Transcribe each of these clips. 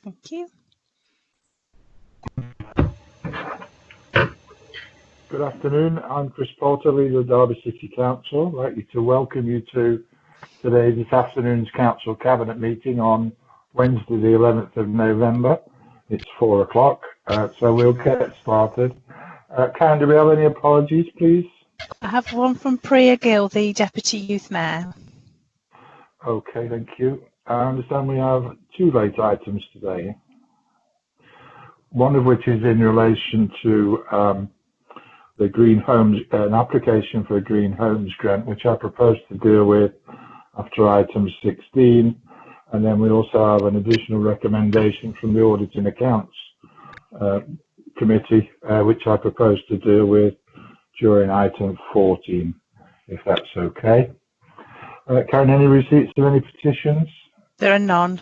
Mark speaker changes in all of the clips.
Speaker 1: Thank you.
Speaker 2: Good afternoon. I'm Chris Porter, leader of Derby City Council. I'd like to welcome you to this afternoon's Council Cabinet meeting on Wednesday, the 11th of November. It's 4 o'clock, so we'll get started. Karen, do we have any apologies, please?
Speaker 1: I have one from Priya Gill, the Deputy Youth Mayor.
Speaker 2: Okay, thank you. I understand we have two late items today, one of which is in relation to the Green Homes, an application for a Green Homes grant, which I propose to deal with after item 16. And then we also have an additional recommendation from the Audit and Accounts Committee, which I propose to deal with during item 14, if that's okay. Karen, any receipts of any petitions?
Speaker 1: There are none.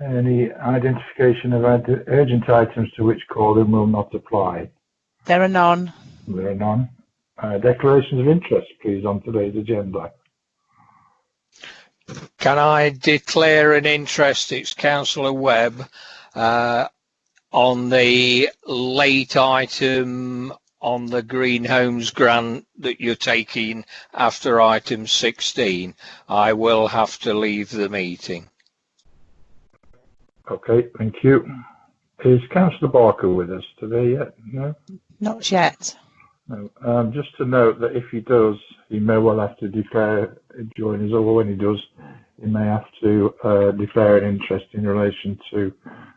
Speaker 2: Any identification of urgent items to which call-in will not apply?
Speaker 1: There are none.
Speaker 2: There are none. Declarations of interest, please, on today's agenda.
Speaker 3: Can I declare an interest? It's Councillor Webb on the late item on the Green Homes grant that you're taking after item 16. I will have to leave the meeting.
Speaker 2: Okay, thank you. Is Councillor Barker with us today yet? No?
Speaker 1: Not yet.
Speaker 2: No. Just to note that if he does, he may well have to declare during his, or when he does, he may have to declare an interest in relation to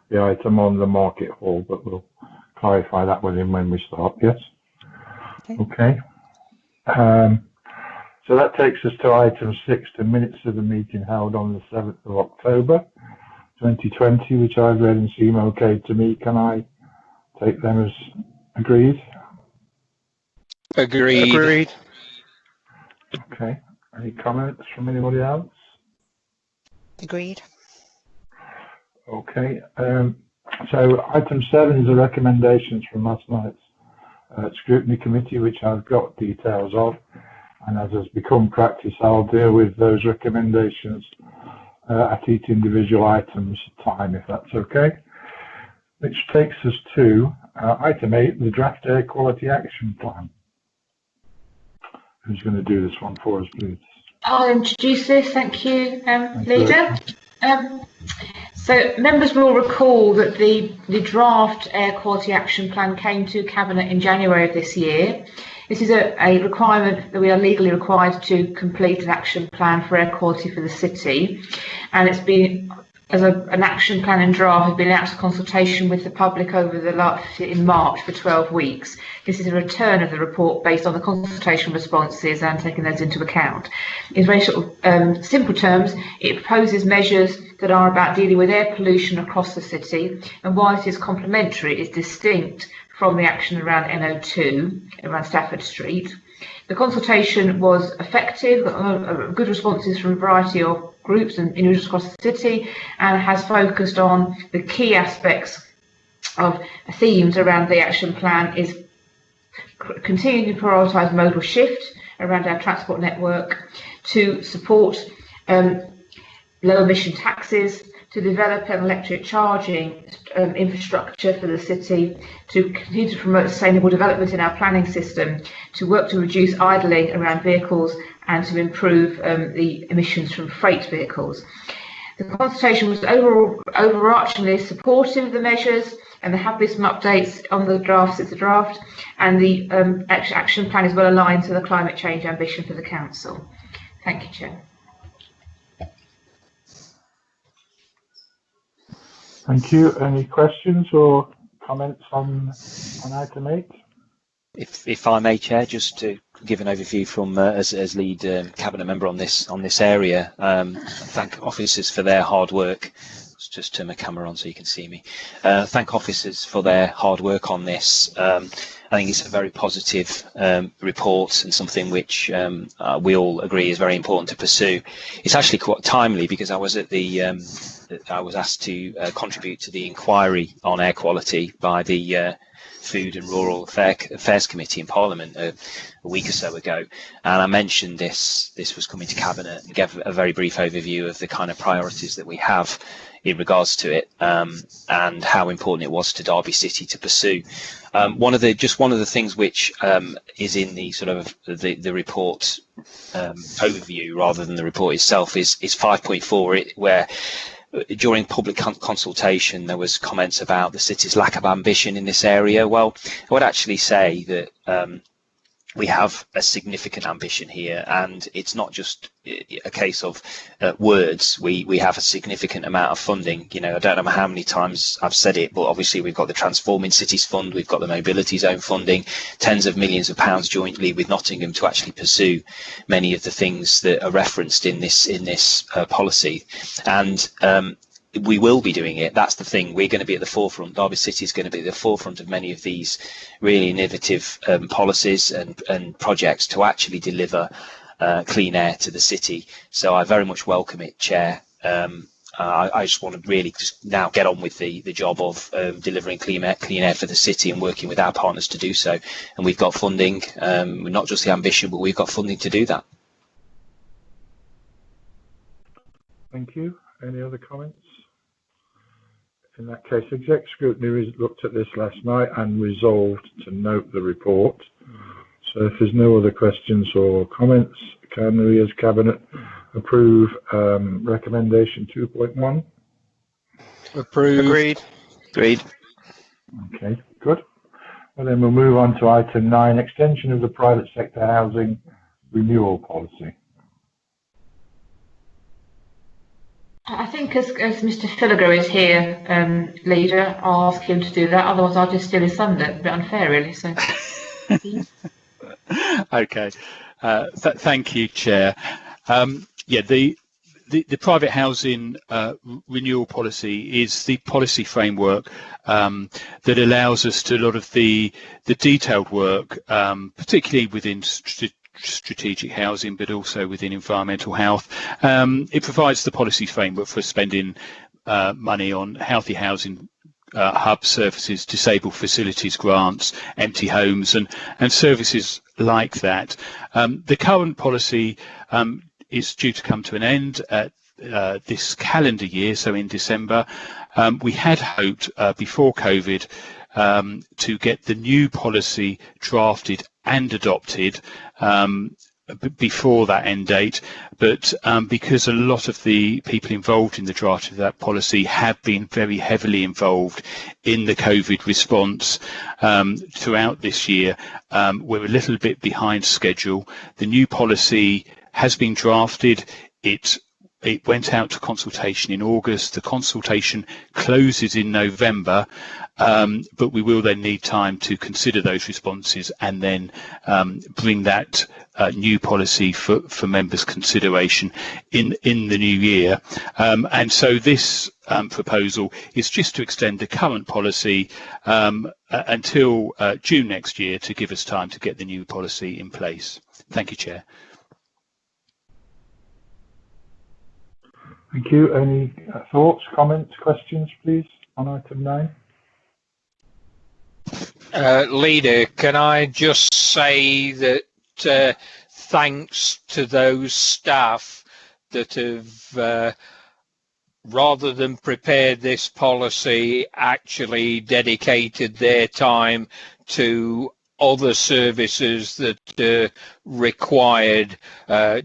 Speaker 2: the item on the market hall, but we'll clarify that with him when we start, yes? Okay. So that takes us to item 6, the minutes of the meeting held on the 7th of October 2020, which I've read and seem okay to me. Can I take them as agreed?
Speaker 3: Agreed.
Speaker 2: Okay. Any comments from anybody else?
Speaker 4: Agreed.
Speaker 2: Okay. So item 7 is the recommendations from last night's scrutiny committee, which I've got details of, and as has become practice, I'll deal with those recommendations at each individual item's time, if that's okay. Which takes us to item 8, the draft air quality action plan. Who's going to do this one for us, please?
Speaker 5: I'll introduce this. Thank you, Leader. So members will recall that the draft air quality action plan came to Cabinet in January of this year. This is a requirement that we are legally required to complete an action plan for air quality for the city, and it's been, as an action plan in draft, has been out to consultation with the public over the last, in March, for 12 weeks. This is a return of the report based on the consultation responses and taking those into account. In very sort of simple terms, it proposes measures that are about dealing with air pollution across the city, and while it is complementary, it's distinct from the action around NO2, around Stafford Street. The consultation was effective, good responses from a variety of groups and individuals across the city, and has focused on the key aspects of themes around the action plan is continuing to prioritise modal shift around our transport network, to support low emission taxis, to develop an electric charging infrastructure for the city, to continue to promote sustainable development in our planning system, to work to reduce idling around vehicles, and to improve the emissions from freight vehicles. The consultation was overarchingly supportive of the measures, and there have been some updates on the draft since the draft, and the action plan is well aligned to the climate change ambition for the Council. Thank you, Chair.
Speaker 2: Thank you. Any questions or comments on item 8?
Speaker 6: If I may, Chair, just to give an overview from as lead cabinet member on this area, thank officers for their hard work. Let's just turn my camera on so you can see me. Thank officers for their hard work on this. I think it's a very positive report and something which we all agree is very important to pursue. It's actually quite timely because I was at the I was asked to contribute to the inquiry on air quality by the Food and Rural Affairs Committee in Parliament a week or so ago, and I mentioned this was coming to Cabinet and gave a very brief overview of the kind of priorities that we have in regards to it, and how important it was to Derby City to pursue. One of the things which is in the sort of the report overview rather than the report itself is 5.4, where during public consultation there was comments about the city's lack of ambition in this area. Well, I would actually say that we have a significant ambition here, and it's not just a case of words. We have a significant amount of funding. You know, I don't know how many times I've said it, but obviously we've got the Transforming Cities Fund, we've got the Mobility Zone funding, tens of millions of pounds jointly with Nottingham to actually pursue many of the things that are referenced in this policy, and we will be doing it. That's the thing. We're going to be at the forefront. Derby City is going to be at the forefront of many of these really innovative policies and projects to actually deliver clean air to the city. So I very much welcome it, Chair. I just want to really just now get on with the job of delivering clean air for the city and working with our partners to do so. And we've got funding, not just the ambition, but we've got funding to do that.
Speaker 2: Thank you. Any other comments? In that case, Exec Scrutiny looked at this last night and resolved to note the report. So if there's no other questions or comments, can we as Cabinet approve recommendation 2.1?
Speaker 3: Approved.
Speaker 6: Agreed.
Speaker 2: Okay, good. Well, then we'll move on to item 9, extension of the private sector housing renewal policy.
Speaker 5: I think as Mr. Filiger is here, Leader, I'll ask him to do that. Otherwise, I'll just steal his thunder. A bit unfair, really. So.
Speaker 7: Okay. Thank you, Chair. Yeah, the private housing renewal policy is the policy framework that allows us to a lot of the detailed work, particularly within strategic housing, but also within environmental health. It provides the policy framework for spending money on healthy housing hub services, disabled facilities grants, empty homes, and services like that. The current policy is due to come to an end at this calendar year, so in December. We had hoped before COVID to get the new policy drafted and adopted before that end date, but because a lot of the people involved in the draft of that policy have been very heavily involved in the COVID response throughout this year, we're a little bit behind schedule. The new policy has been drafted. It went out to consultation in August. The consultation closes in November, but we will then need time to consider those responses and then bring that new policy for members' consideration in the new year. And so this proposal is just to extend the current policy until June next year to give us time to get the new policy in place. Thank you, Chair.
Speaker 2: Thank you. Any thoughts, comments, questions, please, on item 9?
Speaker 3: Leader, can I just say that thanks to those staff that have, rather than prepare this policy, actually dedicated their time to other services that are required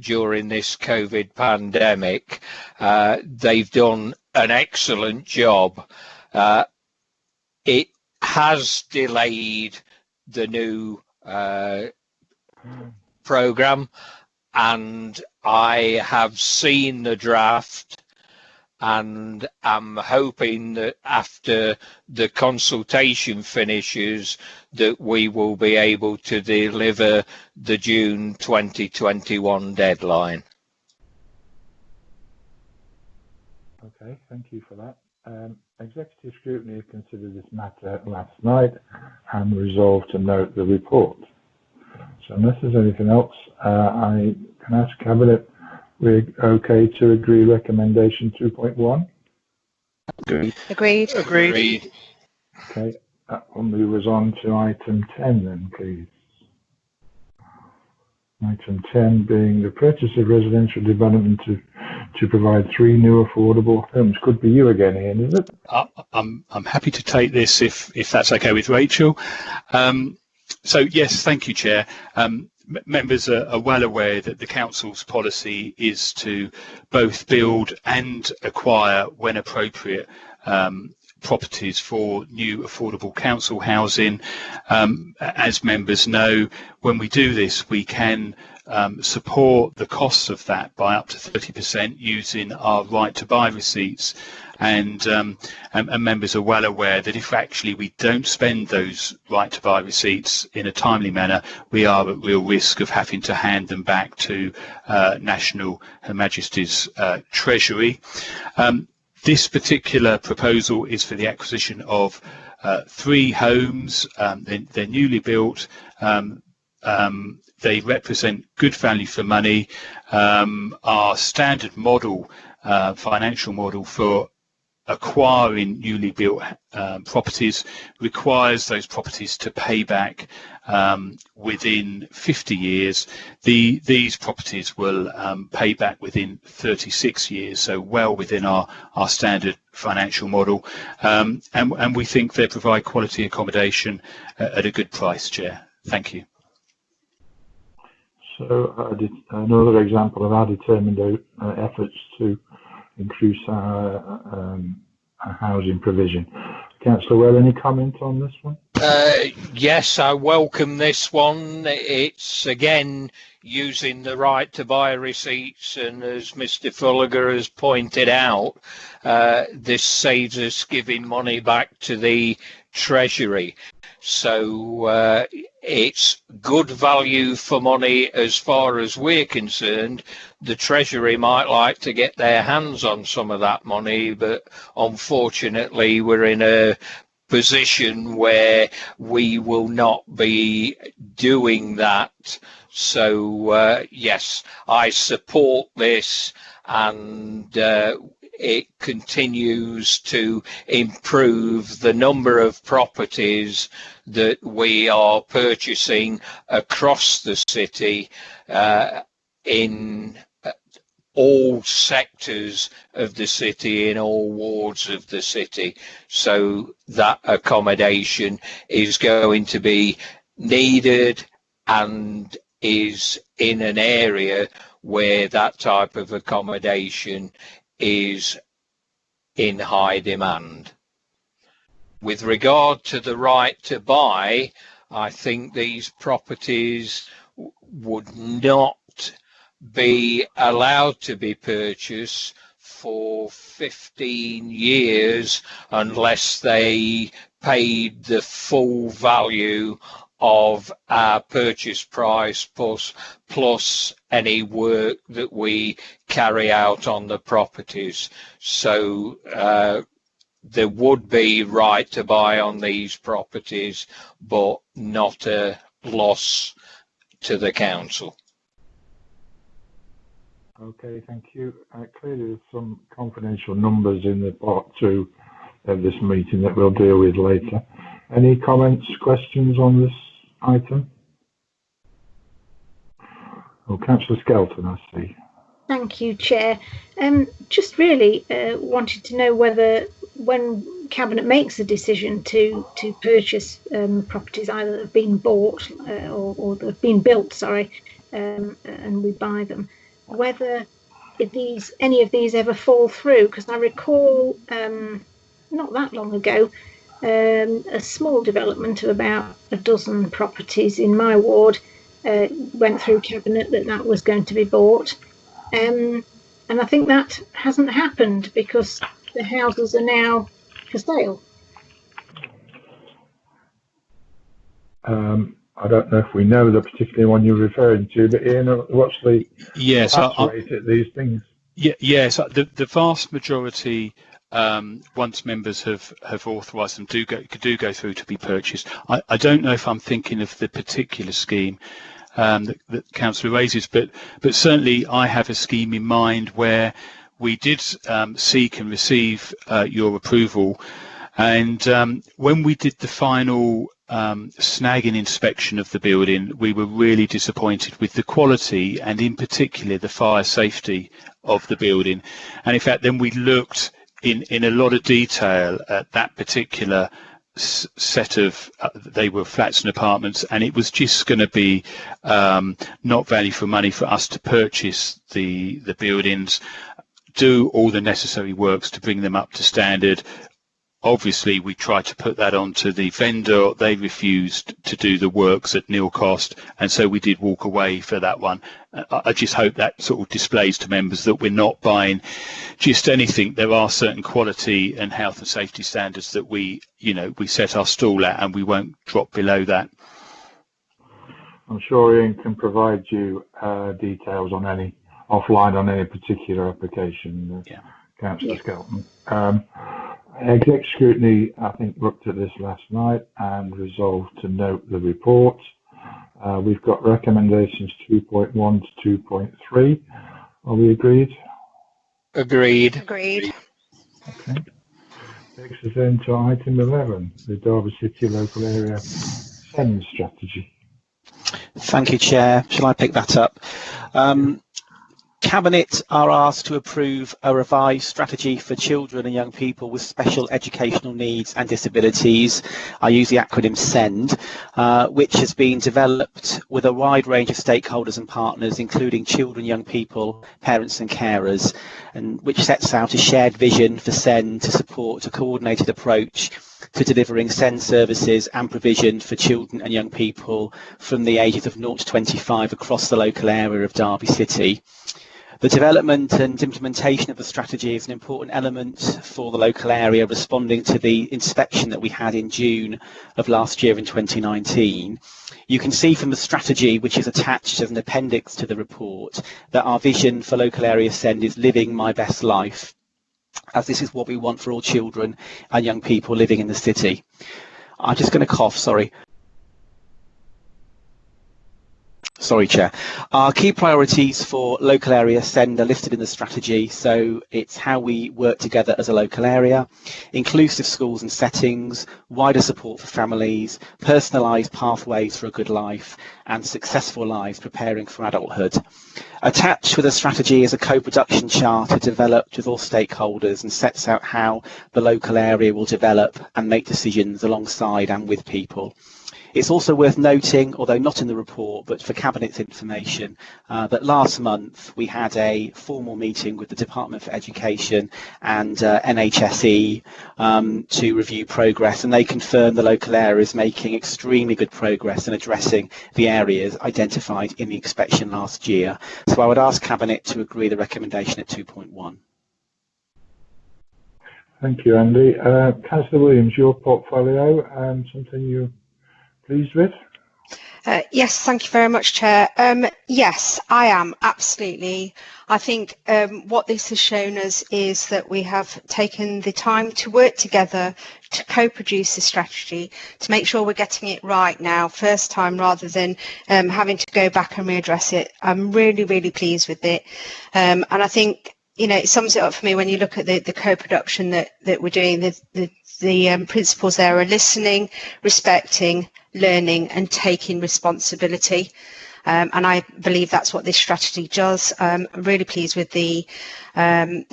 Speaker 3: during this COVID pandemic. They've done an excellent job. It has delayed the new programme, and I have seen the draft, and I'm hoping that after the consultation finishes that we will be able to deliver the June 2021 deadline.
Speaker 2: Okay, thank you for that. Executive Scrutiny considered this matter last night and resolved to note the report. So unless there's anything else, I can ask Cabinet, we're okay to agree recommendation 2.1?
Speaker 6: Agreed.
Speaker 4: Agreed.
Speaker 7: Agreed.
Speaker 2: Okay. that will move us on to item 10 then, please. Item 10 being the purchase of residential development to provide 3 new affordable homes. Could be you again, Ian, is it?
Speaker 7: I'm happy to take this if that's okay with Rachel. So yes, thank you, Chair. Members are well aware that the Council's policy is to both build and acquire, when appropriate, properties for new affordable council housing. As members know, when we do this, we can support the costs of that by up to 30% using our right to buy receipts. And members are well aware that if actually we don't spend those right to buy receipts in a timely manner, we are at real risk of having to hand them back to National Her Majesty's Treasury. This particular proposal is for the acquisition of 3 homes. They're newly built. They represent good value for money. Our standard model, financial model for acquiring newly built properties requires those properties to pay back within 50 years. These properties will pay back within 36 years, so well within our standard financial model. And we think they provide quality accommodation at a good price, Chair. Thank you.
Speaker 2: So another example of our determined efforts to increase our housing provision. Councillor Well, any comment on this one?
Speaker 3: Yes, I welcome this one. It's again using the right to buy receipts, and as Mr. Fulliger has pointed out, this saves us giving money back to the Treasury. So it's good value for money as far as we're concerned. The Treasury might like to get their hands on some of that money, but unfortunately we're in a position where we will not be doing that. So yes, I support this, and it continues to improve the number of properties that we are purchasing across the city in all sectors of the city, in all wards of the city. So that accommodation is going to be needed and is in an area where that type of accommodation is in high demand. With regard to the right to buy, I think these properties would not be allowed to be purchased for 15 years unless they paid the full value of our purchase price plus any work that we carry out on the properties. So there would be right to buy on these properties, but not a loss to the council.
Speaker 2: Okay, thank you. Clearly there's some confidential numbers in the part 2 of this meeting that we'll deal with later. Any comments, questions on this item? Oh, Councillor Skelton, I see.
Speaker 8: Thank you, Chair. Just really wanted to know whether, when Cabinet makes a decision to purchase properties either that have been bought or that have been built, sorry, and we buy them, whether any of these ever fall through, because I recall not that long ago a small development of about a dozen properties in my ward went through Cabinet that was going to be bought, and I think that hasn't happened because the houses are now for sale.
Speaker 2: I don't know if we know the particular one you're referring to, but Ian, what's the rate at these things?
Speaker 7: Yes, the vast majority, once members have authorised them, do go through to be purchased. I don't know if I'm thinking of the particular scheme that Councillor raises, but certainly I have a scheme in mind where we did seek and receive your approval, And when we did the final snagging inspection of the building, we were really disappointed with the quality and in particular the fire safety of the building. And in fact, then we looked in a lot of detail at that particular set of they were flats and apartments, and it was just going to be not value for money for us to purchase the buildings, do all the necessary works to bring them up to standard. Obviously, we tried to put that onto the vendor. They refused to do the works at nil cost, and so we did walk away for that one. I just hope that sort of displays to members that we're not buying just anything. There are certain quality and health and safety standards that we set our stall at, and we won't drop below that.
Speaker 2: I'm sure Ian can provide you details on any offline on any particular application. Councillor Skelton. Exec Scrutiny, I think, looked at this last night and resolved to note the report. We've got recommendations 2.1 to 2.3. Are we agreed?
Speaker 3: Agreed.
Speaker 4: Agreed.
Speaker 2: Okay. Takes us then to item 11, the Derby City Local Area SEND Strategy.
Speaker 9: Thank you, Chair. Shall I pick that up? Cabinet are asked to approve a revised strategy for children and young people with special educational needs and disabilities. I use the acronym SEND, which has been developed with a wide range of stakeholders and partners, including children, young people, parents and carers, and which sets out a shared vision for SEND to support a coordinated approach to delivering SEND services and provision for children and young people from the ages of 0 to 25 across the local area of Derby City. The development and implementation of the strategy is an important element for the local area, responding to the inspection that we had in June of last year in 2019. You can see from the strategy, which is attached as an appendix to the report, that our vision for local area SEND is living my best life, as this is what we want for all children and young people living in the city. I'm just going to cough, sorry. Sorry, Chair. Our key priorities for local area SEND are listed in the strategy. So it's how we work together as a local area, inclusive schools and settings, wider support for families, personalised pathways for a good life, and successful lives preparing for adulthood. Attached with the strategy is a co-production charter developed with all stakeholders and sets out how the local area will develop and make decisions alongside and with people. It's also worth noting, although not in the report, but for Cabinet's information, that last month we had a formal meeting with the Department for Education and NHSE to review progress, and they confirmed the local area is making extremely good progress in addressing the areas identified in the inspection last year. So I would ask Cabinet to agree the recommendation at 2.1.
Speaker 2: Thank you, Andy. Councillor Williams, your portfolio, something you're pleased with?
Speaker 4: Yes, thank you very much, Chair. Yes, I am, absolutely. I think what this has shown us is that we have taken the time to work together to co-produce the strategy, to make sure we're getting it right now, first time, rather than having to go back and readdress it. I'm really, really pleased with it. And I think, you know, it sums it up for me when you look at the co-production that we're doing. The principles there are listening, respecting, learning and taking responsibility, and I believe that's what this strategy does. I'm really pleased with the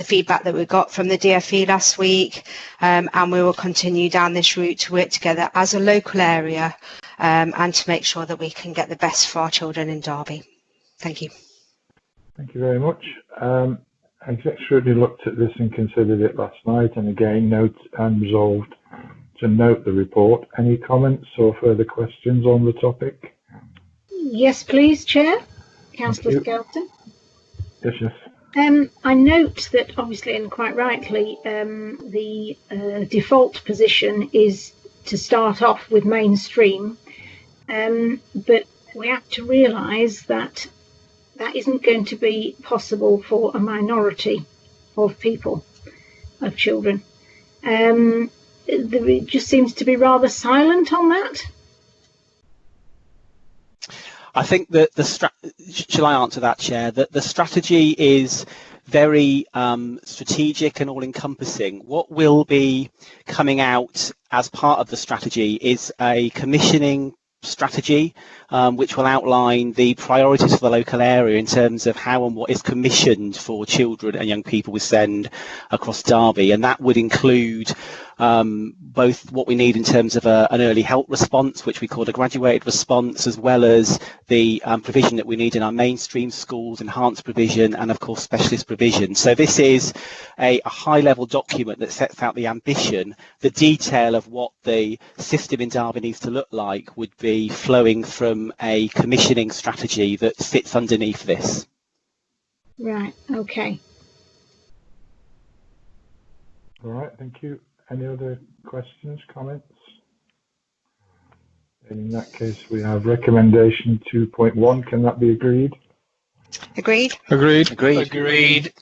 Speaker 4: feedback that we got from the DFE last week, and we will continue down this route to work together as a local area and to make sure that we can get the best for our children in Derby. Thank you.
Speaker 2: Thank you very much. Exec Scrutiny looked at this and considered it last night, and again resolved to note the report. Any comments or further questions on the topic?
Speaker 8: Yes, please, Chair. Councillor Skelton.
Speaker 2: Yes.
Speaker 8: I note that, obviously and quite rightly, the default position is to start off with mainstream, but we have to realise that that isn't going to be possible for a minority of people, of children. It just seems to be rather silent on that.
Speaker 9: I think that shall I answer that, Chair? That the strategy is very strategic and all-encompassing. What will be coming out as part of the strategy is a commissioning strategy, which will outline the priorities for the local area in terms of how and what is commissioned for children and young people with SEND across Derby, and that would include both what we need in terms of an early help response, which we call a graduated response, as well as the provision that we need in our mainstream schools, enhanced provision, and of course specialist provision. So this is a high-level document that sets out the ambition. The detail of what the system in Derby needs to look like would be flowing from a commissioning strategy that sits underneath this.
Speaker 8: Right, okay.
Speaker 2: All right, thank you. Any other questions, comments? In that case, we have recommendation 2.1. Can that be agreed?
Speaker 4: Agreed?
Speaker 3: Agreed.
Speaker 9: Agreed.
Speaker 3: Agreed.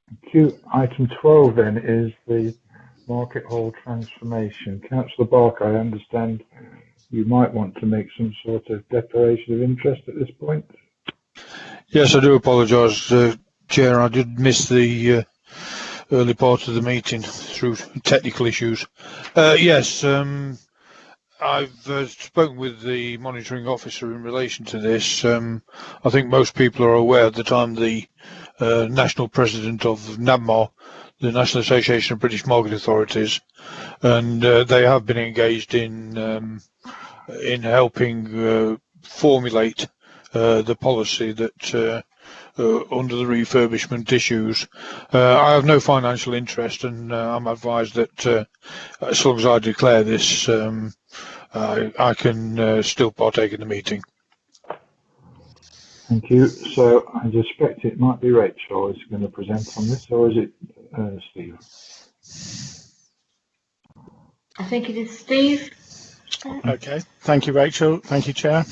Speaker 2: Thank you. Item 12 then is the market hall transformation. Councillor Barker, I understand you might want to make some sort of declaration of interest at this point.
Speaker 10: Yes, I do apologise, Chair. I did miss the early part of the meeting through technical issues. Yes, I've spoken with the monitoring officer in relation to this. I think most people are aware that I'm the national president of NABMAR, the National Association of British Market Authorities, and they have been engaged in helping formulate the policy that under the refurbishment issues. I have no financial interest, and I'm advised that as long as I declare this, I can still partake in the meeting.
Speaker 2: Thank you. So I suspect it might be Rachel who's going to present on this, or is it Steve?
Speaker 5: I think it is Steve.
Speaker 11: Okay, thank you, Rachel. Thank you, Chair.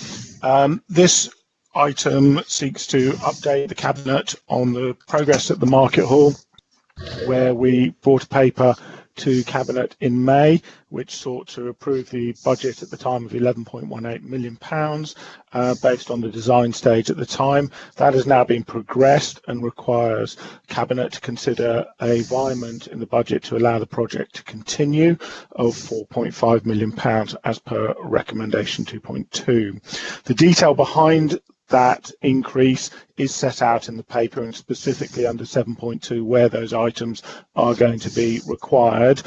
Speaker 11: This item seeks to update the Cabinet on the progress at the Market Hall, where we brought a paper to Cabinet in May, which sought to approve the budget at the time of £11.18 million, based on the design stage at the time. That has now been progressed and requires Cabinet to consider a environment in the budget to allow the project to continue of £4.5 million as per recommendation 2.2. The detail behind that increase is set out in the paper, and specifically under 7.2 where those items are going to be required,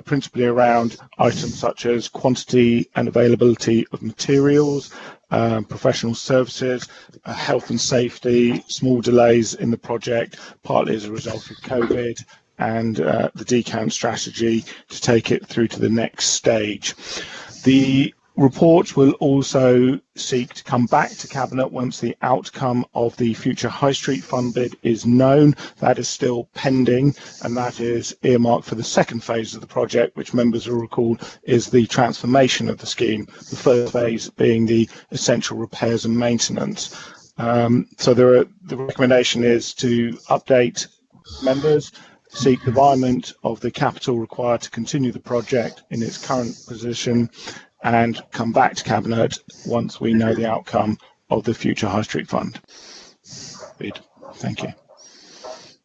Speaker 11: principally around items such as quantity and availability of materials, professional services, health and safety, small delays in the project, partly as a result of COVID, and the decant strategy to take it through to the next stage. The report will also seek to come back to Cabinet once the outcome of the future High Street Fund bid is known. That is still pending, and that is earmarked for the second phase of the project, which members will recall is the transformation of the scheme, the first phase being the essential repairs and maintenance. So the recommendation is to update members, seek the environment of the capital required to continue the project in its current position, and come back to Cabinet once we know the outcome of the future High Street Fund bid. Thank you.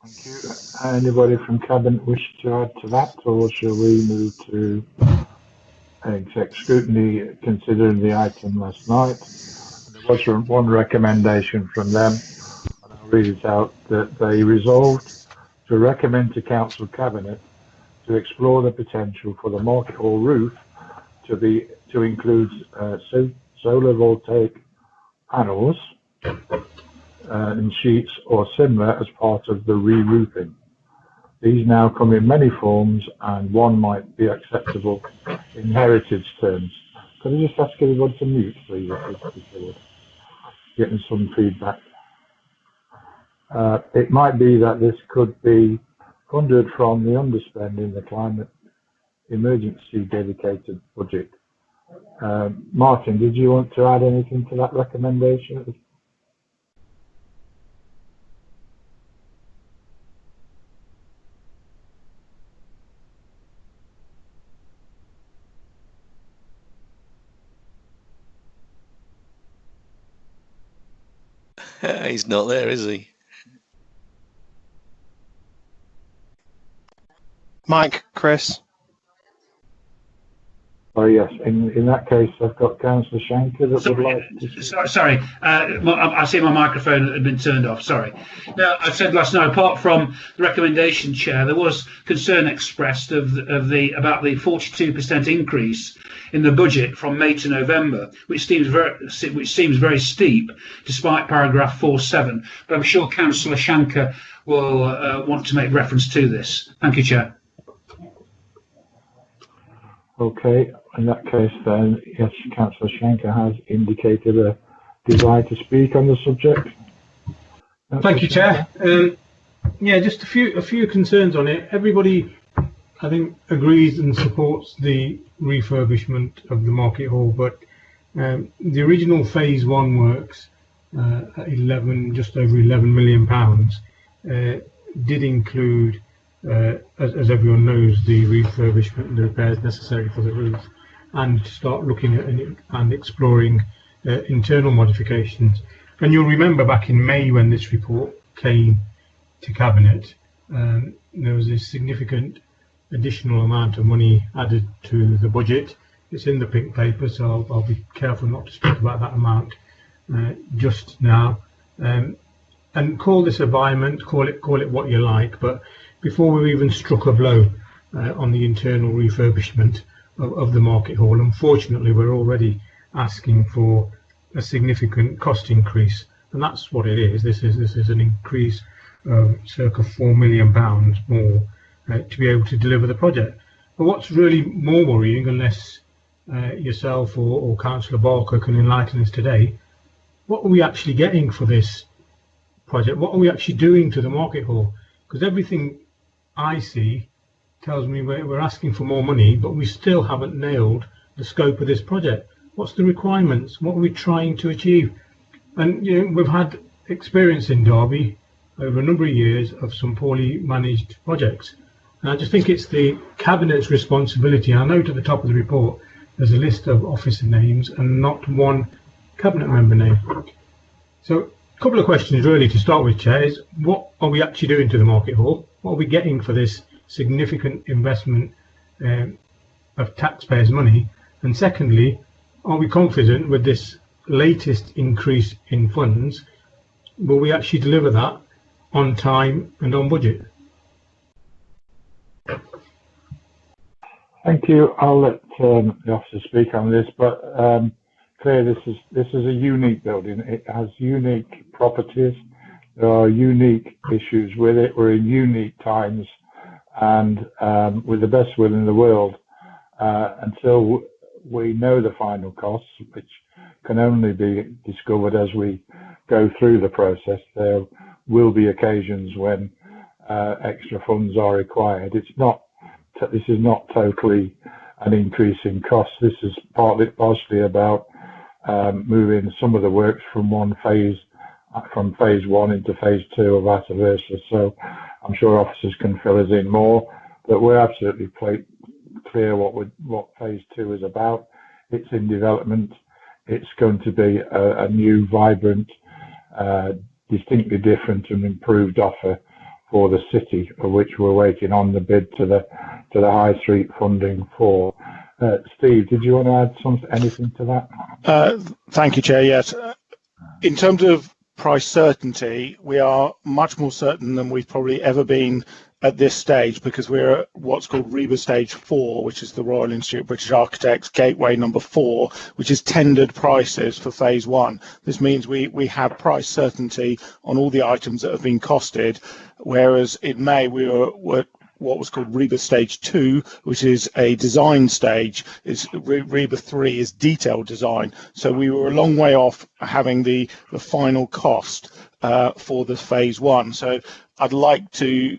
Speaker 2: Thank you. Anybody from Cabinet wish to add to that, or shall we move to exec scrutiny, considering the item last night? There was one recommendation from them, and I'll read it out, that they resolved to recommend to Council Cabinet to explore the potential for the Market Hall roof to include solar voltaic panels and sheets or similar as part of the re-roofing. These now come in many forms, and one might be acceptable in heritage terms. Could I just ask everybody to mute, please, if getting some feedback. It might be that this could be funded from the underspend in the climate emergency dedicated budget. Martin, did you want to add anything to that recommendation?
Speaker 12: He's not there, is he? Mike, Chris.
Speaker 2: Oh yes, in that case, I've got Councillor Shanker that would like to...
Speaker 13: Sorry, I see my microphone had been turned off, sorry. Now, I said last night, apart from the recommendation, Chair, there was concern expressed about the 42% increase in the budget from May to November, which seems very steep, despite paragraph 4.7. But I'm sure Councillor Shanker will want to make reference to this. Thank you, Chair.
Speaker 2: Okay, in that case then, yes, Councillor Shanker has indicated a desire to speak on the subject.
Speaker 14: Thank you, Chair. Yeah, just a few concerns on it. Everybody, I think, agrees and supports the refurbishment of the Market Hall, but the original Phase 1 works at just over £11 million did include, as everyone knows, the refurbishment and the repairs necessary for the roof, and to start looking at and exploring internal modifications. And you'll remember back in May when this report came to Cabinet, there was a significant additional amount of money added to the budget. It's in the pink paper, so I'll be careful not to speak about that amount just now. And call this a environment, call it what you like, but before we've even struck a blow on the internal refurbishment of the Market Hall, unfortunately we're already asking for a significant cost increase, and that's what it is. This is an increase of circa £4 million more to be able to deliver the project. But what's really more worrying, unless yourself or Councillor Barker can enlighten us today, what are we actually getting for this project? What are we actually doing to the Market Hall? Because everything I see tells me we're asking for more money, but we still haven't nailed the scope of this project. What's the requirements? What are we trying to achieve? And we've had experience in Derby over a number of years of some poorly managed projects. And I just think it's the Cabinet's responsibility. I note at the top of the report there's a list of officer names and not one Cabinet member name. So a couple of questions really to start with, Chair, is what are we actually doing to the Market Hall? What are we getting for this significant investment of taxpayers' money? And secondly, are we confident with this latest increase in funds, will we actually deliver that on time and on budget?
Speaker 2: Thank you. I'll let the officer speak on this, but clearly this is a unique building. It has unique properties. There are unique issues with it. We're in unique times, and with the best will in the world, until we know the final costs, which can only be discovered as we go through the process, there will be occasions when extra funds are required. This is not totally an increase in cost. This is partially about moving some of the works from phase 1 into phase 2 or vice versa. So I'm sure officers can fill us in more, but we're absolutely clear what phase 2 is about. It's in development. It's going to be a new, vibrant, distinctly different and improved offer for the city, of which we're waiting on the bid to the High Street funding for. Steve, did you want to add anything to that?
Speaker 11: Thank you, Chair. Yes. In terms of price certainty, we are much more certain than we've probably ever been at this stage, because we're at what's called REBA Stage 4, which is the Royal Institute of British Architects Gateway number 4, which is tendered prices for phase 1. This means we have price certainty on all the items that have been costed, whereas in May we were what was called REBA Stage 2, which is a design stage. REBA 3 is detailed design. So we were a long way off having the final cost for the phase 1. So I'd like to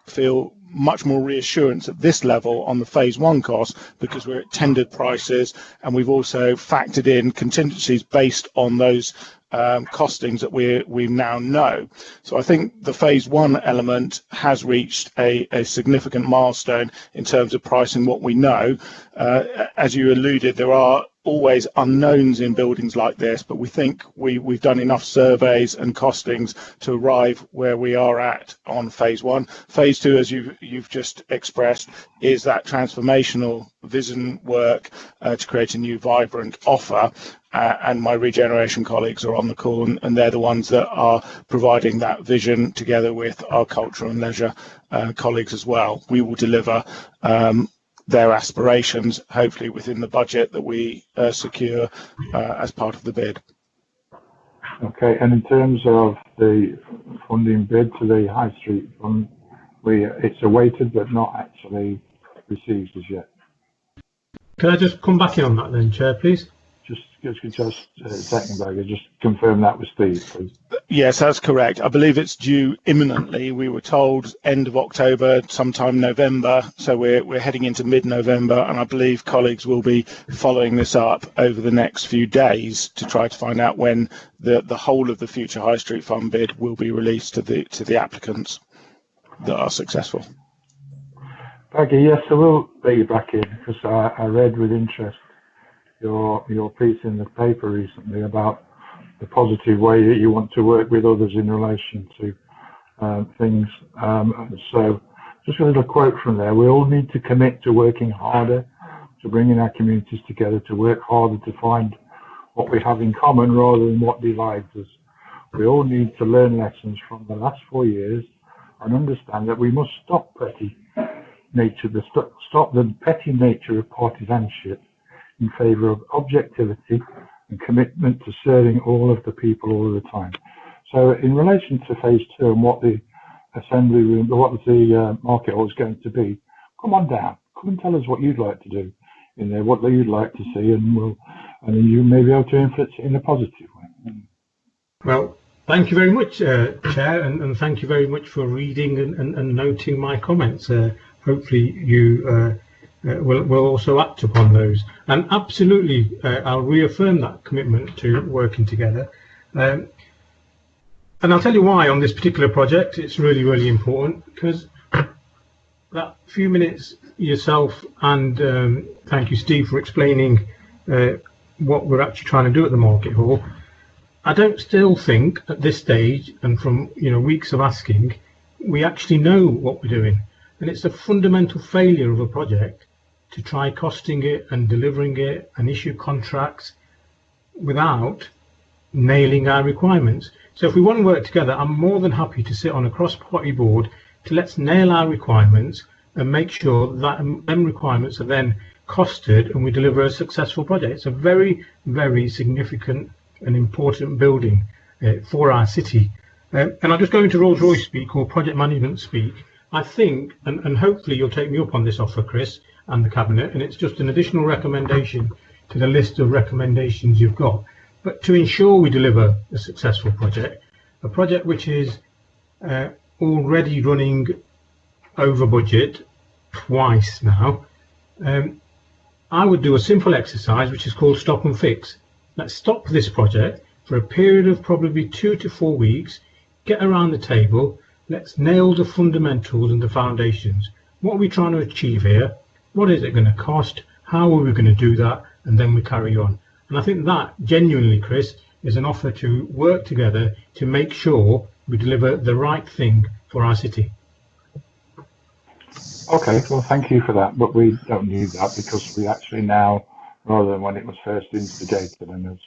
Speaker 11: feel much more reassurance at this level on the phase 1 cost, because we're at tendered prices, and we've also factored in contingencies based on those costings that we now know. So I think the phase 1 element has reached a significant milestone in terms of pricing what we know. As you alluded, there are always unknowns in buildings like this, but we think we've done enough surveys and costings to arrive where we are at on phase one. Phase two, as you've just expressed, is that transformational vision work to create a new vibrant offer. And my regeneration colleagues are on the call, and they're the ones that are providing that vision together with our culture and leisure colleagues as well. We will deliver their aspirations, hopefully within the budget that we secure as part of the bid.
Speaker 2: Okay, and in terms of the funding bid to the High Street Fund, it's awaited but not actually received as yet.
Speaker 14: Can I just come back in on that then, Chair, please?
Speaker 2: Just a second, Bagger, just confirm that with Steve, please.
Speaker 11: Yes, that's correct. I believe it's due imminently. We were told end of October, sometime November. So we're heading into mid-November, and I believe colleagues will be following this up over the next few days to try to find out when the whole of the future High Street Fund bid will be released to the applicants that are successful.
Speaker 2: Bagger, yes, I will let you back in because I read with interest your piece in the paper recently about the positive way that you want to work with others in relation to things. So just a little quote from there. We all need to commit to working harder, to bringing our communities together, to work harder to find what we have in common rather than what divides us. We all need to learn lessons from the last 4 years and understand that we must stop the petty nature of partisanship in favour of objectivity and commitment to serving all of the people all of the time. So in relation to phase two and what the assembly room, what the market hall is going to be, come on down, come and tell us what you'd like to do in there, what you'd like to see, and you may be able to influence it in a positive way.
Speaker 14: Well, thank you very much, Chair, and thank you very much for reading and noting my comments. Hopefully you will also act upon those. And absolutely, I'll reaffirm that commitment to working together. And I'll tell you why on this particular project it's really, really important, because that few minutes yourself and thank you, Steve, for explaining what we're actually trying to do at the Market Hall. I don't still think at this stage, and from weeks of asking, we actually know what we're doing. And it's a fundamental failure of a project to try costing it and delivering it and issue contracts without nailing our requirements. So if we want to work together, I'm more than happy to sit on a cross-party board to let's nail our requirements and make sure that them requirements are then costed and we deliver a successful project. It's a very, very significant and important building for our city. And I'll just go into Rolls-Royce speak or project management speak. I think, and hopefully you'll take me up on this offer, Chris, and the Cabinet, and it's just an additional recommendation to the list of recommendations you've got. But to ensure we deliver a successful project, a project which is already running over budget twice now, I would do a simple exercise which is called stop and fix. Let's stop this project for a period of probably 2 to 4 weeks, get around the table, let's nail the fundamentals and the foundations. What are we trying to achieve here? What is it going to cost? How are we going to do that? And then we carry on. And I think that genuinely, Chris, is an offer to work together to make sure we deliver the right thing for our city.
Speaker 2: Okay, well, thank you for that, but we don't need that because we actually now, rather than when it was first instigated and as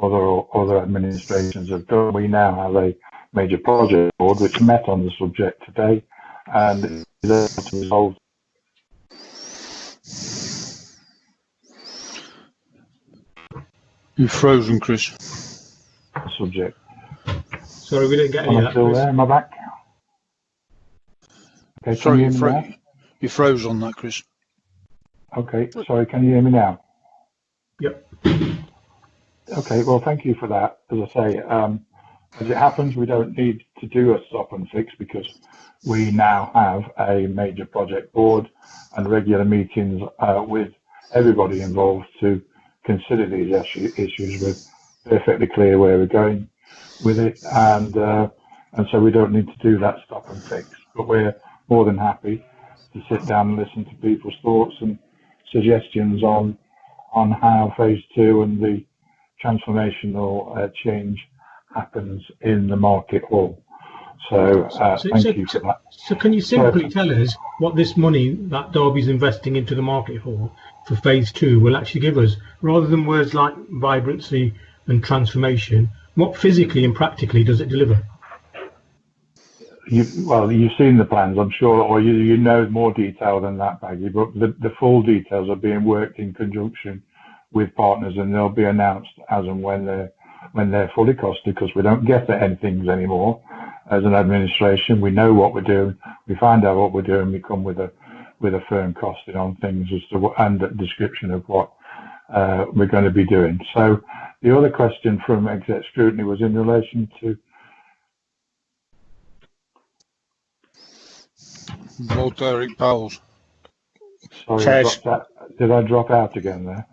Speaker 2: other administrations have done, we now have a major project board which met on the subject today and is able to resolve.
Speaker 10: You've frozen, Chris.
Speaker 2: Subject.
Speaker 14: Sorry, we didn't get any of that,
Speaker 2: still
Speaker 14: Chris.
Speaker 2: there? Am I back? Okay,
Speaker 10: Sorry,
Speaker 2: you
Speaker 10: froze on that, Chris.
Speaker 2: Okay, sorry, can you hear me now?
Speaker 14: Yep.
Speaker 2: Okay, well, thank you for that. As I say, as it happens, we don't need to do a stop and fix because we now have a major project board and regular meetings with everybody involved to consider these issues. We're perfectly clear where we're going with it, and so we don't need to do that stop and fix. But we're more than happy to sit down and listen to people's thoughts and suggestions on on how phase 2 and the transformational change happens in the market hall. So thank you for that.
Speaker 14: So can you simply tell us what this money that Derby's investing into the market hall for phase 2 will actually give us, rather than words like vibrancy and transformation? What physically and practically does it deliver?
Speaker 2: You've seen the plans, I'm sure, or you know more detail than that, Baggy, but the full details are being worked in conjunction with partners, and they'll be announced as and when they're fully costed, because we don't guess at things anymore. As an administration, we know what we're doing, we find out what we're doing, we come with a firm costing on things as to and a description of what we're going to be doing. So the other question from Exec Scrutiny was in relation to
Speaker 10: Vote Eric Powell's.
Speaker 2: Sorry, did I drop out again there?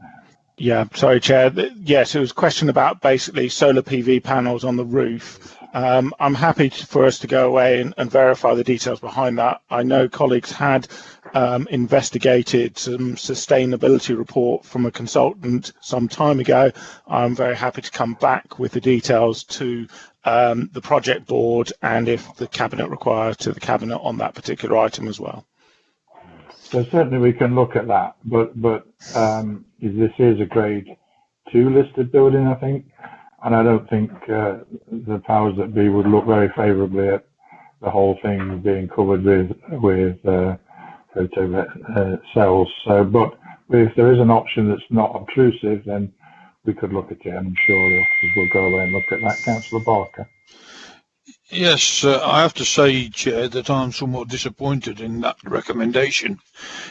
Speaker 11: Yeah, sorry, Chair. Yes, it was a question about basically solar PV panels on the roof. I'm happy for us to go away and verify the details behind that. I know colleagues had investigated some sustainability report from a consultant some time ago. I'm very happy to come back with the details to the project board, and if the Cabinet requires, to the Cabinet on that particular item as well.
Speaker 2: So certainly we can look at that, but this is a grade 2 listed building, I think, and I don't think the powers that be would look very favourably at the whole thing being covered with photo cells. So, but if there is an option that's not obtrusive, then we could look at it, and I'm sure the officers will go away and look at that. Councillor Barker.
Speaker 10: Yes, I have to say, Chair, that I'm somewhat disappointed in that recommendation,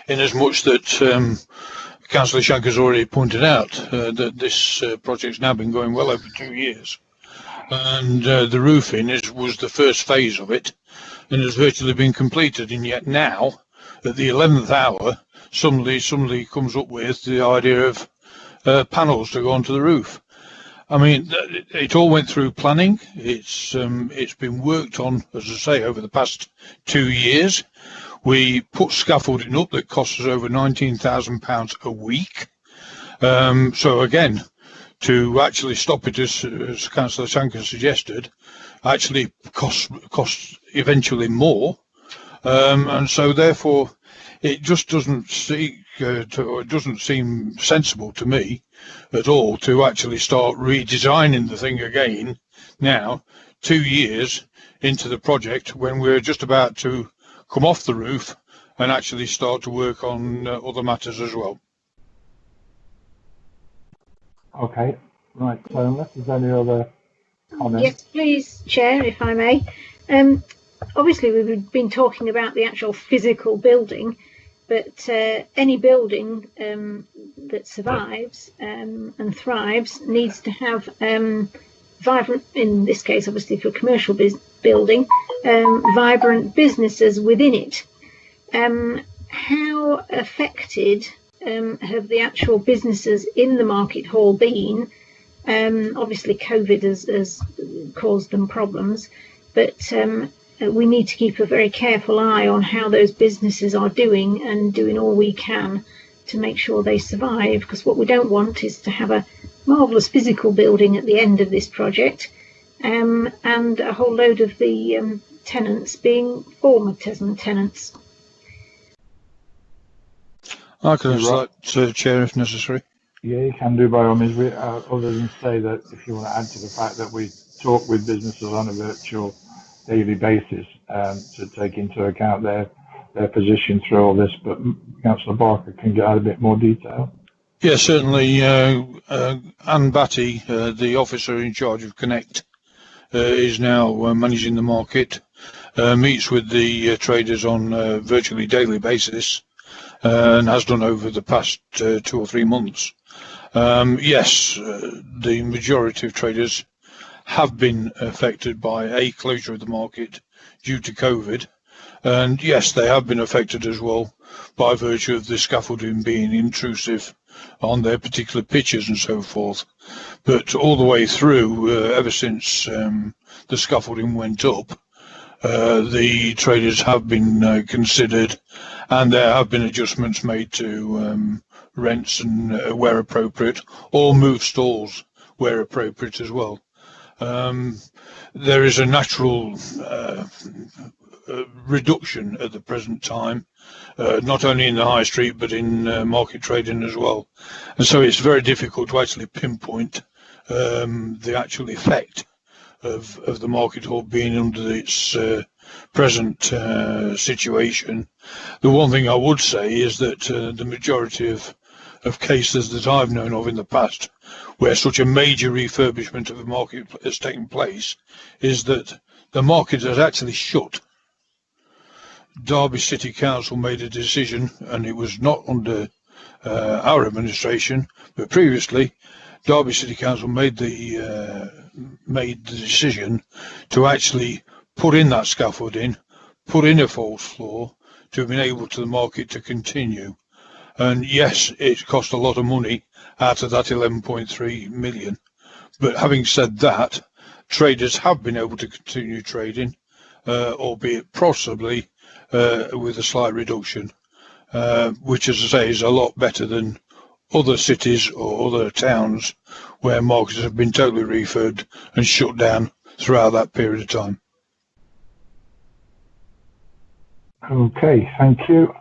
Speaker 10: in as much that Councillor Shank has already pointed out that this project's now been going well over 2 years, and the roofing was the first phase of it, and has virtually been completed, and yet now, at the 11th hour, somebody comes up with the idea of panels to go onto the roof. I mean, it all went through planning. It's been worked on, as I say, over the past 2 years. We put scaffolding up that costs us over £19,000 a week. So again, to actually stop it, as Councillor Shanker suggested, actually costs eventually more, and so therefore it just doesn't seem sensible to me at all to actually start redesigning the thing again now, 2 years into the project, when we're just about to come off the roof and actually start to work on other matters as well.
Speaker 2: Okay, right, so unless there's any other comments.
Speaker 8: Yes, please, Chair, if I may. Obviously, we've been talking about the actual physical building, but any building that survives and thrives needs to have vibrant, in this case, obviously for a commercial building, vibrant businesses within it. How affected have the actual businesses in the market hall been? Obviously, COVID has caused them problems, but we need to keep a very careful eye on how those businesses are doing, and doing all we can to make sure they survive, because what we don't want is to have a marvellous physical building at the end of this project, and a whole load of the tenants being former tenants.
Speaker 10: I can select Chair if necessary.
Speaker 2: Yeah, you can do by all means. Other than say that if you want to add to the fact that we talk with businesses on a virtual daily basis to take into account their position through all this, but Councillor Barker can get out a bit more detail.
Speaker 10: Yes, certainly. Anne Batty, the officer in charge of Connect, is now managing the market, meets with the traders on a virtually daily basis, and has done over the past 2 or 3 months. Yes, the majority of traders have been affected by a closure of the market due to COVID, and yes, they have been affected as well by virtue of the scaffolding being intrusive on their particular pitches and so forth. But all the way through, ever since the scaffolding went up, the traders have been considered, and there have been adjustments made to rents and where appropriate, or move stalls where appropriate as well. There is a natural reduction at the present time, not only in the high street but in market trading as well, and so it's very difficult to actually pinpoint the actual effect of the market hall being under its present situation. The one thing I would say is that the majority of cases that I've known of in the past where such a major refurbishment of the market has taken place is that the market has actually shut. Derby City Council made a decision, and it was not under our administration, but previously Derby City Council made the decision to actually put in that scaffolding, put in a false floor to enable the market to continue. And yes, it cost a lot of money out of that 11.3 million. But having said that, traders have been able to continue trading, albeit possibly with a slight reduction, which, as I say, is a lot better than other cities or other towns where markets have been totally refurbed and shut down throughout that period of time.
Speaker 2: Okay, thank you.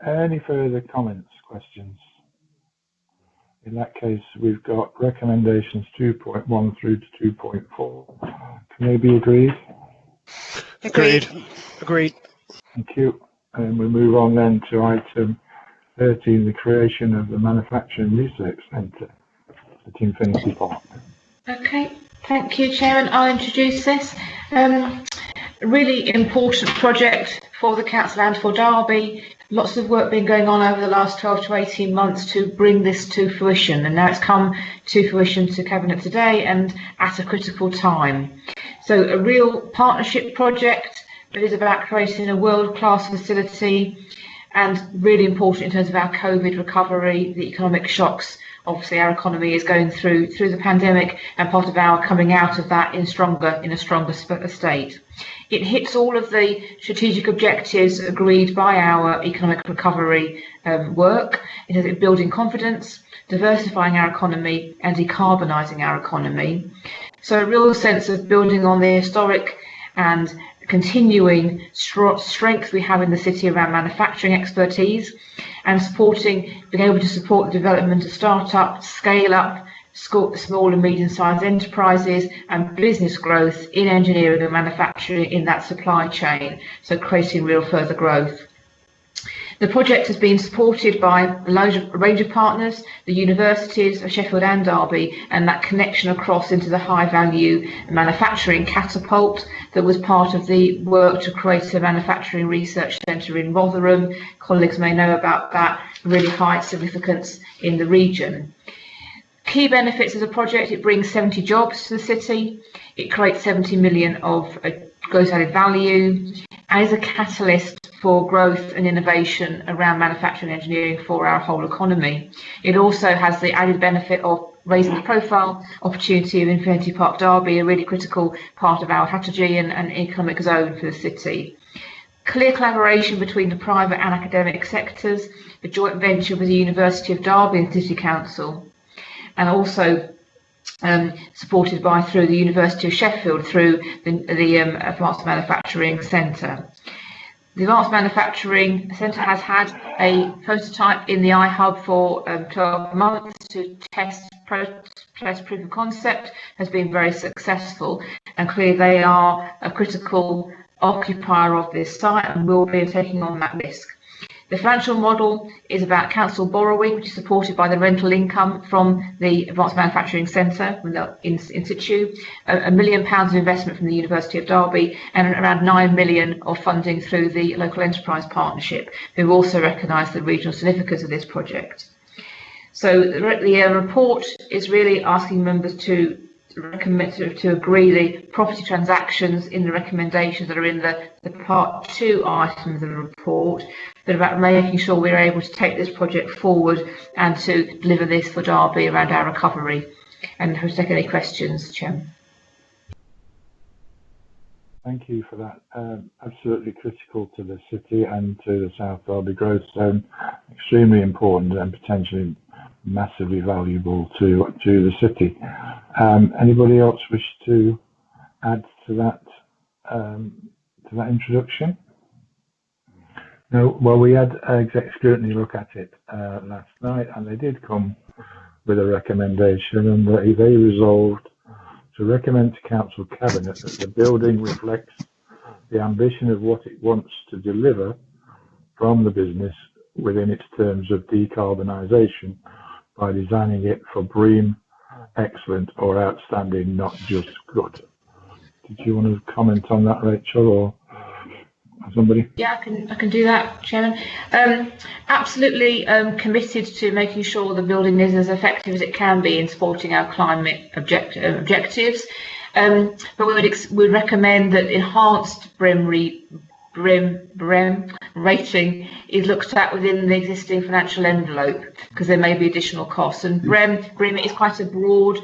Speaker 2: Any further comments, questions? In that case, we've got recommendations 2.1 through to 2.4. Can they be agreed?
Speaker 8: Agreed.
Speaker 1: Agreed.
Speaker 2: Thank you. And we move on then to item 13, the creation of the Manufacturing Research Centre at Infinity Park.
Speaker 5: Okay, thank you, Chairman. I'll introduce this. A really important project for the Council and for Derby. Lots of work been going on over the last 12 to 18 months to bring this to fruition, and now it's come to fruition to Cabinet today and at a critical time. So a real partnership project that is about creating a world-class facility, and really important in terms of our COVID recovery, the economic shocks. Obviously, our economy is going through the pandemic, and part of our coming out of that in a stronger state. It hits all of the strategic objectives agreed by our economic recovery work. It is building confidence, diversifying our economy, and decarbonising our economy. So a real sense of building on the historic and continuing strength we have in the city around manufacturing expertise, and being able to support the development of start-up, scale-up, small and medium-sized enterprises and business growth in engineering and manufacturing in that supply chain, so creating real further growth. The project has been supported by a range of partners, the universities of Sheffield and Derby, and that connection across into the high-value manufacturing catapult that was part of the work to create a manufacturing research centre in Rotherham. Colleagues may know about that, really high significance in the region. Key benefits of the project: it brings 70 jobs to the city, it creates 70 million of gross added value, and is a catalyst for growth and innovation around manufacturing and engineering for our whole economy. It also has the added benefit of raising the profile opportunity of Infinity Park Derby, a really critical part of our strategy and economic zone for the city. Clear collaboration between the private and academic sectors, the joint venture with the University of Derby and City Council, and also supported through the University of Sheffield through the Advanced Manufacturing Centre. The Advanced Manufacturing Centre has had a prototype in the iHub for 12 months to test proof of concept, has been very successful, and clearly they are a critical occupier of this site and will be taking on that risk. The financial model is about council borrowing, which is supported by the rental income from the Advanced Manufacturing Centre in situ, £1 million of investment from the University of Derby, and around 9 million of funding through the Local Enterprise Partnership, who also recognise the regional significance of this project. So the report is really asking members to recommend to agree the property transactions in the recommendations that are in the part 2 items of the report, that are about making sure we're able to take this project forward and to deliver this for Derby around our recovery. And who's taking any questions, Chairman?
Speaker 2: Thank you for that. Absolutely critical to the city and to the South Derby growth zone. Extremely important and potentially massively valuable to the city. Anybody else wish to add to that introduction? No. Well, we had exec scrutiny look at it last night, and they did come with a recommendation, and they resolved to recommend to Council Cabinet that the building reflects the ambition of what it wants to deliver from the business within its terms of decarbonisation by designing it for BREEAM, excellent or outstanding, not just good. Did you want to comment on that, Rachel, or somebody?
Speaker 5: Yeah, I can do that, Chairman. Absolutely committed to making sure the building is as effective as it can be in supporting our climate objectives. But we recommend that enhanced BREEAM rating is looked at within the existing financial envelope, because there may be additional costs. And BREEAM is quite a broad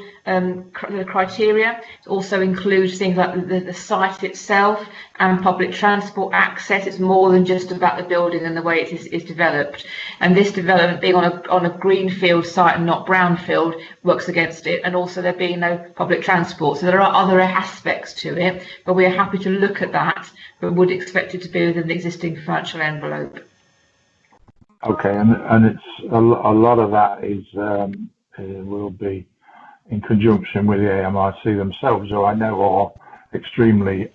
Speaker 5: criteria. It also includes things like the site itself and public transport access. It's more than just about the building and the way it is developed. And this development being on a greenfield site and not brownfield works against it, and also there being no public transport. So there are other aspects to it, but we are happy to look at that, but would expect it to be within the existing financial envelope.
Speaker 2: Okay, and it's a lot of that is will be in conjunction with the AMRC themselves, who I know are extremely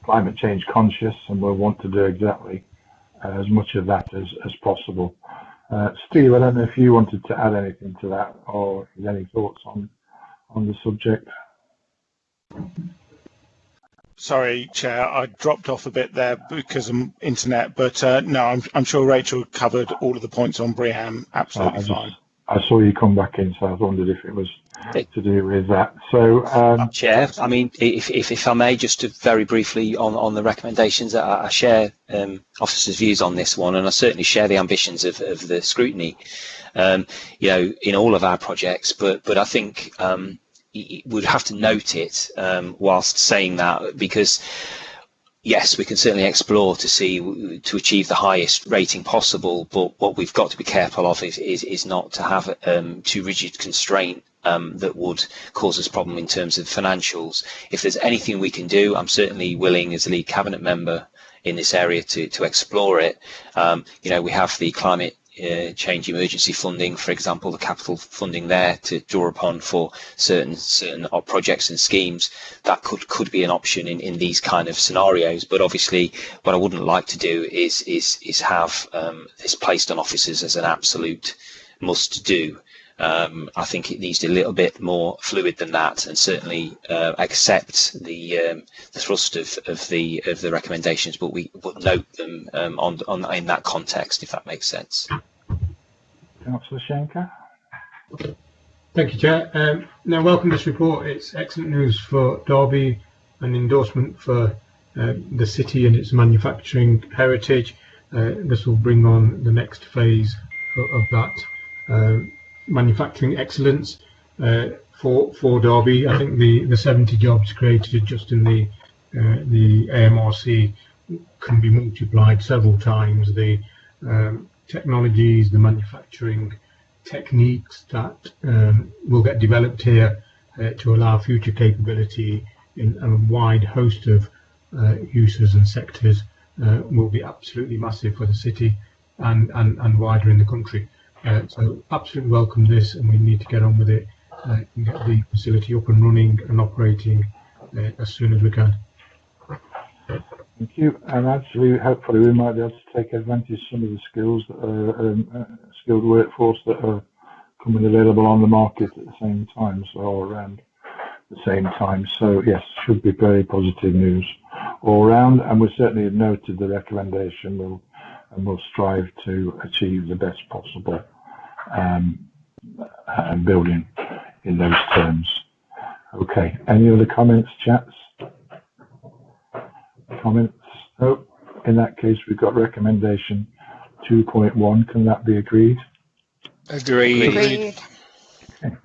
Speaker 2: climate change conscious and will want to do exactly as much of that as possible. Steve, I don't know if you wanted to add anything to that, or any thoughts on the subject.
Speaker 11: Sorry, Chair, I dropped off a bit there because of internet, but no, I'm sure Rachel covered all of the points on BREEAM absolutely fine.
Speaker 2: I saw you come back in, so I wondered if it was to do with that. So,
Speaker 6: Chair, I mean, if I may, just to very briefly on the recommendations, I share officers' views on this one, and I certainly share the ambitions of the scrutiny, in all of our projects. But I think would have to note it whilst saying that, because yes, we can certainly explore to achieve the highest rating possible, but what we've got to be careful of is not to have too rigid constraint that would cause us problem in terms of financials. If there's anything we can do, I'm certainly willing as a lead cabinet member in this area to explore it. We have the climate change emergency funding, for example, the capital funding there to draw upon for certain projects and schemes. That could be an option in these kind of scenarios. But obviously, what I wouldn't like to do is have this placed on officers as an absolute must do. I think it needs to be a little bit more fluid than that, and certainly accept the thrust of the recommendations, but note them in that context, if that makes sense.
Speaker 2: Councillor Schenker.
Speaker 14: Thank you, Chair. Now, welcome this report. It's excellent news for Derby, an endorsement for the city and its manufacturing heritage. This will bring on the next phase of that manufacturing excellence for Derby. I think the 70 jobs created just in the AMRC can be multiplied several times. The technologies, the manufacturing techniques that will get developed here to allow future capability in a wide host of uses and sectors will be absolutely massive for the city and wider in the country. So absolutely welcome this, and we need to get on with it and get the facility up and running and operating as soon as we can.
Speaker 2: Thank you. And actually, hopefully, we might be able to take advantage of some of the skills that are skilled workforce that are coming available on the market at the same time, or around the same time. So yes, should be very positive news all round. And we certainly have noted the recommendation. We'll strive to achieve the best possible building in those terms. Okay. Any other comments, chats? Comments? No. In that case, we've got recommendation 2.1. Can that be agreed?
Speaker 3: Agreed.
Speaker 2: Okay.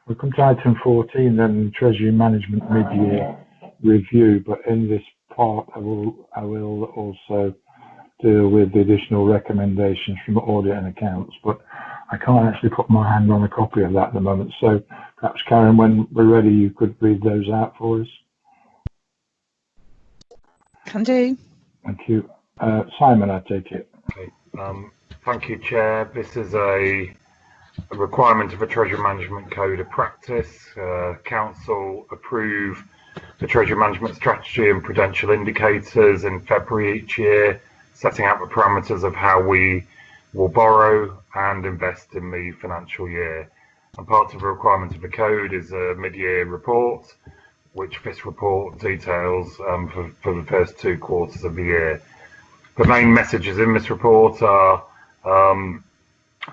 Speaker 2: We'll come to item 14 then, Treasury Management Mid-Year review, but in this part I will also deal with the additional recommendations from audit and accounts, but I can't actually put my hand on a copy of that at the moment. So perhaps, Karen, when we're ready, you could read those out for us.
Speaker 1: Can do.
Speaker 2: Thank you. Simon, I take it.
Speaker 12: Okay. Thank you, Chair. This is a requirement of a Treasury Management Code of Practice. Council approve the Treasury Management Strategy and Prudential Indicators in February each year, setting out the parameters of how we will borrow and invest in the financial year. And part of the requirement of the code is a mid-year report, which this report details for the first 2 quarters of the year. The main messages in this report are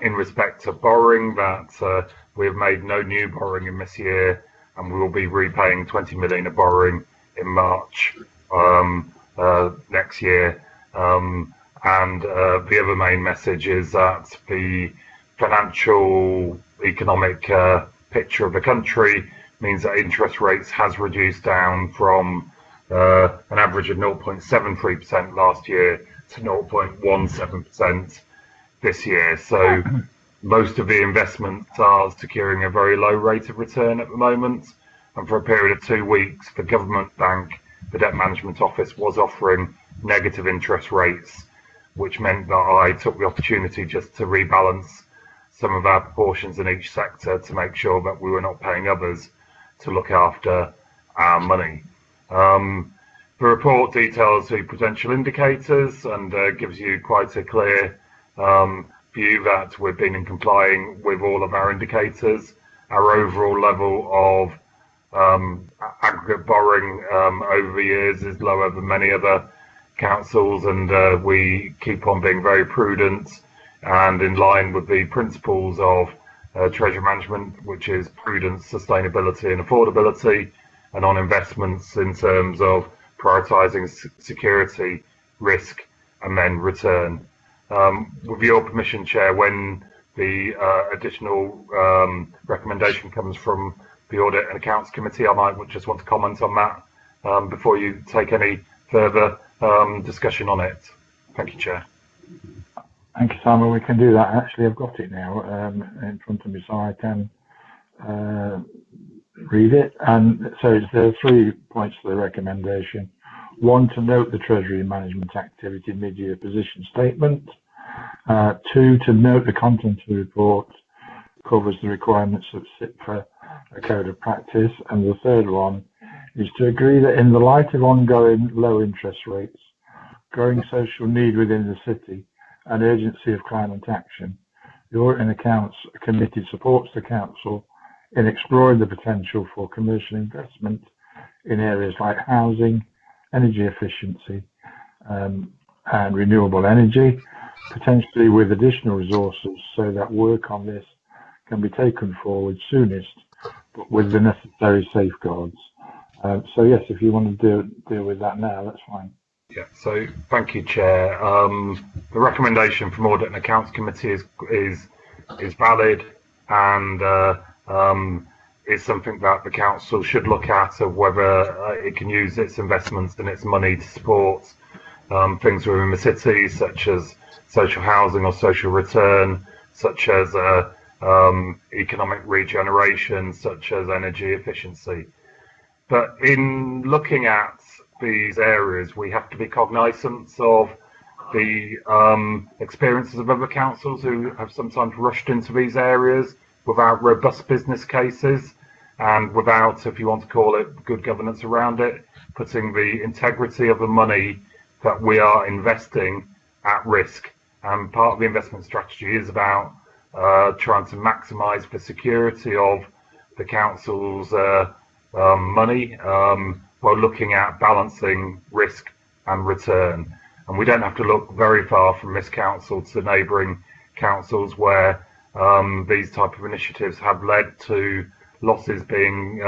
Speaker 12: in respect to borrowing, that we have made no new borrowing in this year, and we will be repaying 20 million of borrowing in March next year. And the other main message is that the financial economic picture of the country means that interest rates has reduced down from an average of 0.73% last year to 0.17% this year. So most of the investments are securing a very low rate of return at the moment, and for a period of 2 weeks the government bank, the debt management office, was offering negative interest rates, which meant that I took the opportunity just to rebalance some of our proportions in each sector to make sure that we were not paying others to look after our money. The report details the prudential indicators and gives you quite a clear view that we've been in complying with all of our indicators. Our overall level of aggregate borrowing over the years is lower than many other councils, and we keep on being very prudent and in line with the principles of treasury management, which is prudence, sustainability and affordability, and on investments in terms of prioritising security, risk and then return. With your permission, Chair, when the additional recommendation comes from the Audit and Accounts Committee, I might just want to comment on that before you take any further discussion on it. Thank you, Chair.
Speaker 2: Thank you, Simon. We can do that. Actually, I've got it now in front of me, so I can read it. And so there are 3 points to the recommendation. 1, to note the Treasury Management Activity Mid-Year Position Statement. 2, to note the content of the report covers the requirements of for a Code of Practice. And the 3rd one is to agree that in the light of ongoing low interest rates, growing social need within the city, and urgency of climate action, the Audit and Accounts Committee supports the Council in exploring the potential for commercial investment in areas like housing, energy efficiency and renewable energy, potentially with additional resources, so that work on this can be taken forward soonest, but with the necessary safeguards. So yes, if you want to deal with that now, that's fine.
Speaker 12: Yeah, so thank you, Chair. The recommendation from Audit and Accounts Committee is valid and is something that the Council should look at, of whether it can use its investments and its money to support things within the city, such as social housing or social return, such as economic regeneration, such as energy efficiency. But in looking at these areas, we have to be cognizant of the experiences of other councils who have sometimes rushed into these areas without robust business cases and without, if you want to call it, good governance around it, putting the integrity of the money that we are investing at risk. And part of the investment strategy is about trying to maximise the security of the council's money while looking at balancing risk and return. And we don't have to look very far from this council to neighbouring councils where these type of initiatives have led to losses being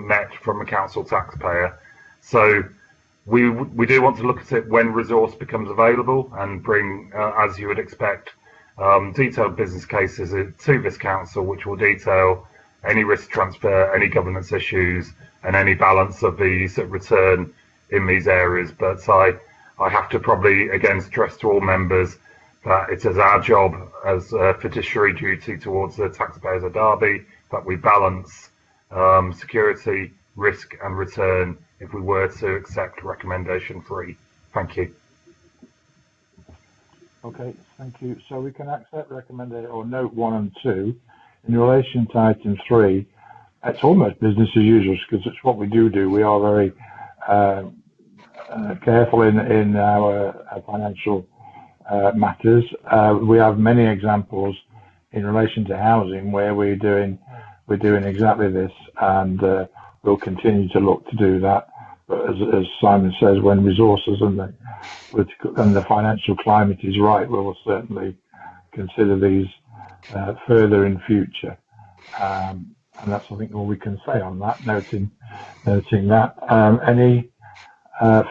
Speaker 12: met from a council taxpayer. So we do want to look at it when resource becomes available and bring, as you would expect, detailed business cases to this council, which will detail any risk transfer, any governance issues, and any balance of the sort of return in these areas. But I have to probably again stress to all members that it is our job as a fiduciary duty towards the taxpayers of Derby that we balance security, risk and return if we were to accept recommendation 3. Thank you.
Speaker 2: Okay, thank you. So we can accept recommendation or note 1 and 2. In relation to item 3, it's almost business as usual because it's what we do. We are very careful in our financial matters. We have many examples in relation to housing where we're doing exactly this, and we'll continue to look to do that. But as Simon says, when resources and the political and the financial climate is right, we will certainly consider these further in future. And that's, I think, all we can say on that. Noting that. Any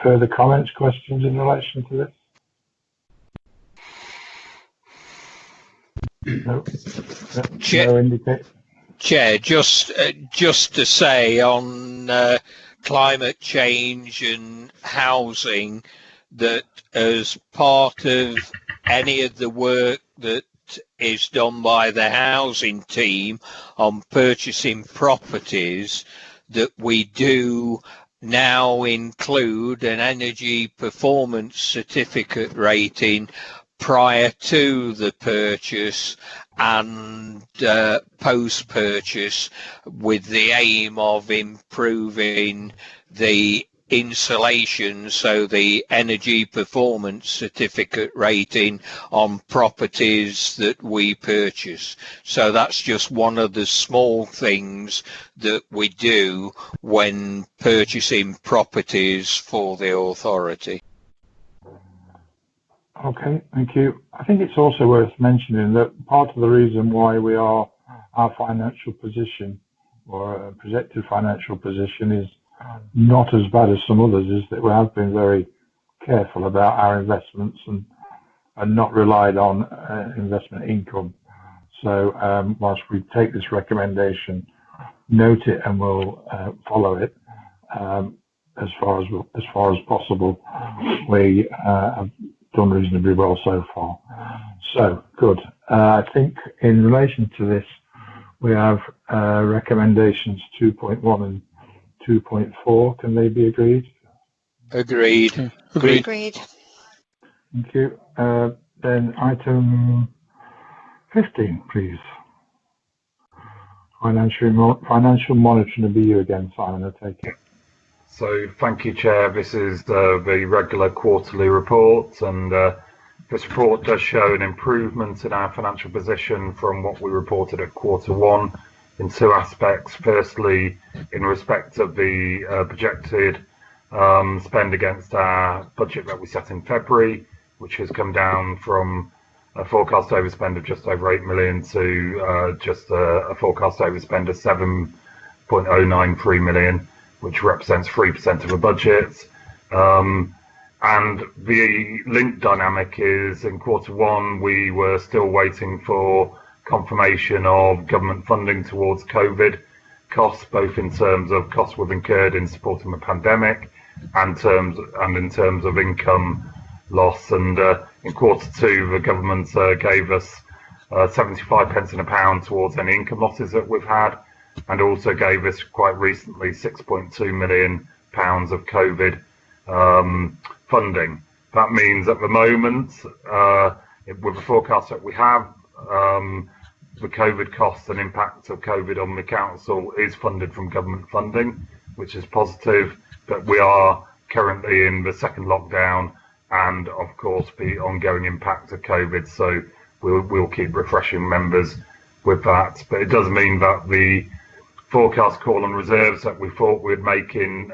Speaker 2: further comments, questions in relation to this? No. No indicate.
Speaker 3: Chair, just to say on climate change and housing, that as part of any of the work that is done by the housing team on purchasing properties, that we do now include an energy performance certificate rating prior to the purchase and post-purchase, with the aim of improving the insulation, so the energy performance certificate rating on properties that we purchase. So that's just one of the small things that we do when purchasing properties for the authority.
Speaker 2: Okay, thank you. I think it's also worth mentioning that part of the reason why our financial position, or projected financial position, is not as bad as some others is that we have been very careful about our investments and not relied on investment income. So whilst we take this recommendation, note it, and we'll follow it as far as possible. We have done reasonably well so far. So good. I think in relation to this, we have recommendations 2.1 and 2.4. Can they be agreed?
Speaker 3: Agreed.
Speaker 4: Agreed.
Speaker 2: Thank you. Then item 15, please. Financial monitoring will be you again, Simon. I take it.
Speaker 12: So thank you, Chair. This is the regular quarterly report, and this report does show an improvement in our financial position from what we reported at Q1 in 2 aspects. Firstly, in respect of the projected spend against our budget that we set in February, which has come down from a forecast overspend of just over 8 million to just a forecast overspend of 7.093 million, which represents 3% of the budget. And the link dynamic is in Q1, we were still waiting for confirmation of government funding towards COVID costs, both in terms of costs we've incurred in supporting the pandemic and in terms of income loss. And in Q2, the government gave us 75 pence in a pound towards any income losses that we've had, and also gave us quite recently £6.2 million of COVID funding. That means at the moment, with the forecast that we have, the COVID costs and impact of COVID on the council is funded from government funding, which is positive, but we are currently in the second lockdown and of course the ongoing impact of COVID, so we'll keep refreshing members with that. But it does mean that the forecast call on reserves that we thought we'd make in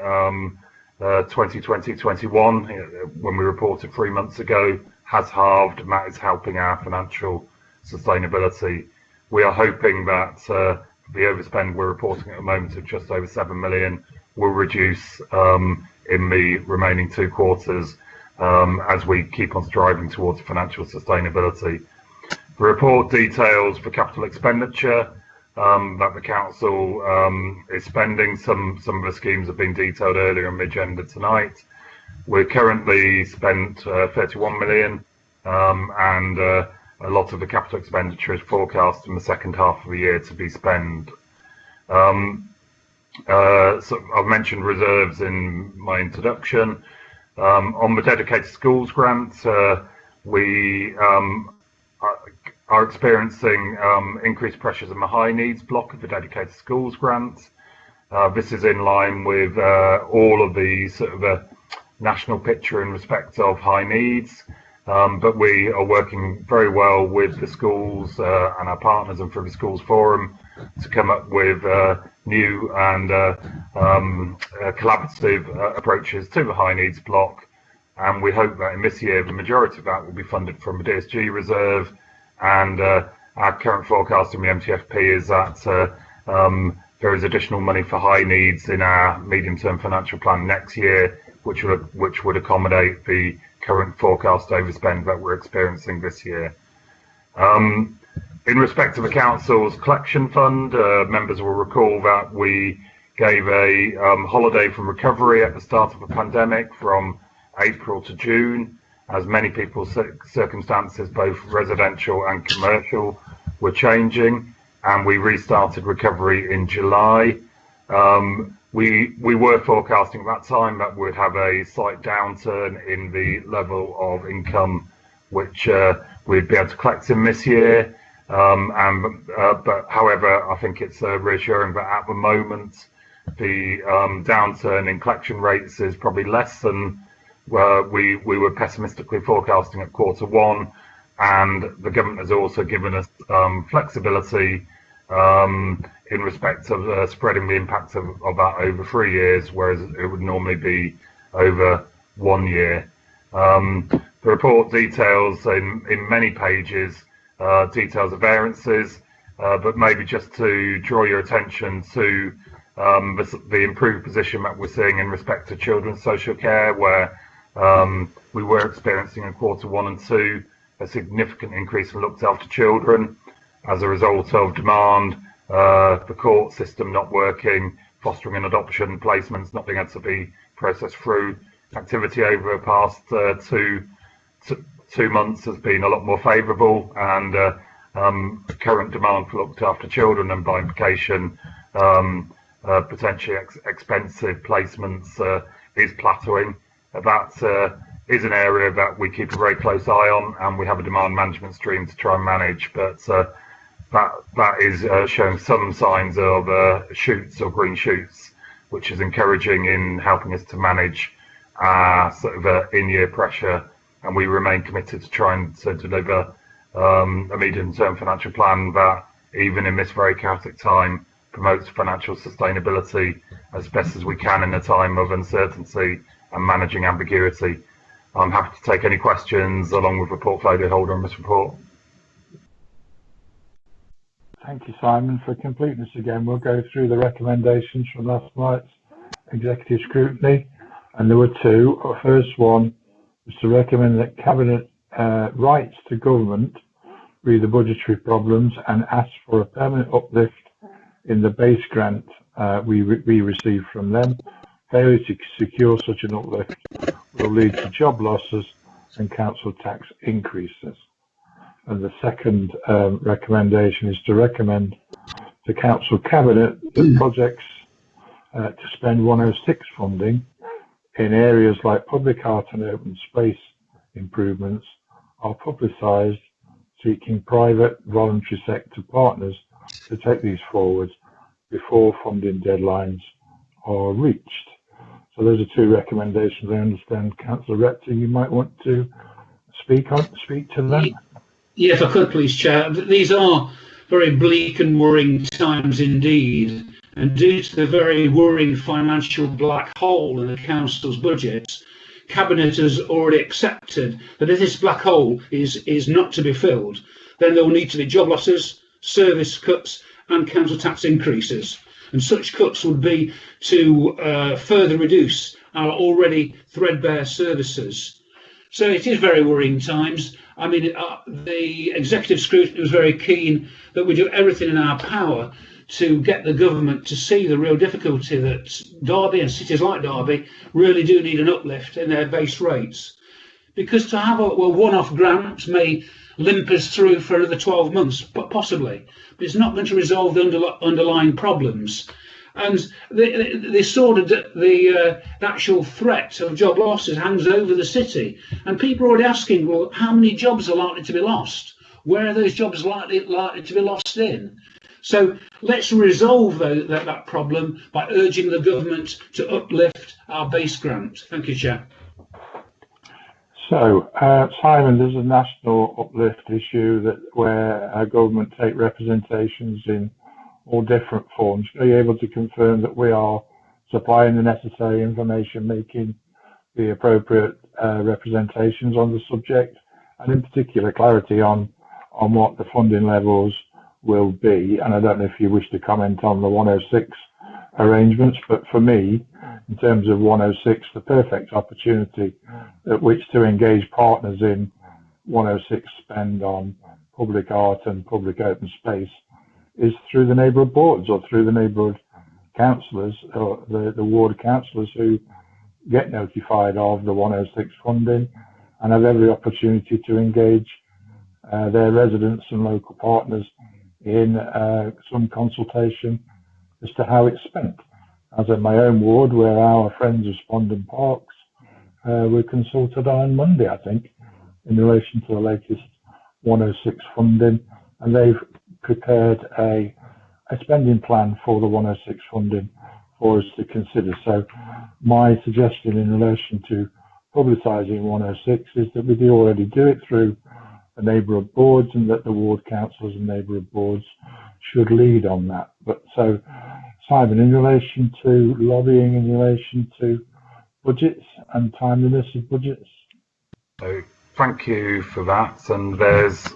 Speaker 12: 2020-21 when we reported 3 months ago has halved, and that is helping our financial sustainability. We are hoping that the overspend we're reporting at the moment of just over 7 million will reduce in the remaining 2 quarters as we keep on striving towards financial sustainability. The report details for capital expenditure that the council is spending. Some of the schemes have been detailed earlier on the agenda tonight. We're currently spent 31 million, and a lot of the capital expenditure is forecast in the second half of the year to be spent. So I've mentioned reserves in my introduction. On the dedicated schools grant, we are experiencing increased pressures in the high needs block of the dedicated schools grant. This is in line with all of the sort of national picture in respect of high needs, but we are working very well with the schools and our partners and through the schools forum to come up with new and collaborative approaches to the high needs block, and we hope that in this year the majority of that will be funded from the DSG reserve, and our current forecast in the MTFP is that there is additional money for high needs in our medium-term financial plan next year, which would accommodate the current forecast overspend that we're experiencing this year. In respect to the council's collection fund, members will recall that we gave a holiday from recovery at the start of the pandemic from April to June, as many people's circumstances, both residential and commercial, were changing, and we restarted recovery in July. We were forecasting at that time that we'd have a slight downturn in the level of income which we'd be able to collect in this year. But however, I think it's reassuring that at the moment the downturn in collection rates is probably less than we were pessimistically forecasting at Q1, and the government has also given us flexibility in respect of spreading the impact of that over 3 years, whereas it would normally be over 1 year. The report details in many pages details of variances, but maybe just to draw your attention to the improved position that we're seeing in respect to children's social care, where we were experiencing in Q1 and 2 a significant increase in looked after children as a result of demand, the court system not working, fostering and adoption placements not being able to be processed through. Activity over the past 2 months has been a lot more favourable, and current demand for looked after children, and by implication potentially expensive placements, is plateauing. That is an area that we keep a very close eye on, and we have a demand management stream to try and manage, but that is showing some signs of shoots or green shoots, which is encouraging in helping us to manage sort of in-year pressure, and we remain committed to trying to deliver a medium-term financial plan that, even in this very chaotic time, promotes financial sustainability as best as we can in a time of uncertainty and managing ambiguity. I'm happy to take any questions along with the portfolio holder on this report.
Speaker 2: Thank you, Simon. For completeness again, we'll go through the recommendations from last night's executive scrutiny, and there were 2. The first one was to recommend that Cabinet writes to government re the budgetary problems and asks for a permanent uplift in the base grant we receive from them. Failure to secure such an uplift will lead to job losses and council tax increases. And the second recommendation is to recommend to Council Cabinet that projects to spend 106 funding in areas like public art and open space improvements are publicised, seeking private voluntary sector partners to take these forward before funding deadlines are reached. So those are 2 recommendations. I understand, Councillor Rector, you might want to speak to them.
Speaker 13: Yeah, if I could, please, Chair. These are very bleak and worrying times indeed, and due to the very worrying financial black hole in the council's budget, Cabinet has already accepted that if this black hole is not to be filled, then there will need to be job losses, service cuts and council tax increases. And such cuts would be to further reduce our already threadbare services. So it is very worrying times. I mean, the executive scrutiny was very keen that we do everything in our power to get the government to see the real difficulty that Derby and cities like Derby really do need an uplift in their base rates. Because to have a one-off grant may limp us through for another 12 months, possibly, but it's not going to resolve the underlying problems. And the actual threat of job losses hangs over the city. And people are already asking, well, how many jobs are likely to be lost? Where are those jobs likely to be lost in? So let's resolve that problem by urging the government to uplift our base grant. Thank you, Chair.
Speaker 2: So, Simon, there's a national uplift issue where our government take representations in all different forms. Are you able to confirm that we are supplying the necessary information, making the appropriate representations on the subject, and in particular clarity on what the funding levels will be? And I don't know if you wish to comment on the 106 arrangements, but for me, in terms of 106, the perfect opportunity at which to engage partners in 106 spend on public art and public open space is through the neighbourhood boards or through the neighbourhood councillors or the ward councillors who get notified of the 106 funding and have every opportunity to engage their residents and local partners in some consultation as to how it's spent. As in my own ward, where our friends of Spondon Parks were consulted on Monday, I think, in relation to the latest 106 funding, and they've prepared a spending plan for the 106 funding for us to consider. So my suggestion in relation to publicising 106 is that we already do it through the neighbourhood boards, and that the ward councillors and neighbourhood boards should lead on that. But so, Simon, in relation to lobbying, in relation to budgets and timeliness of budgets?
Speaker 12: So, thank you for that. And there's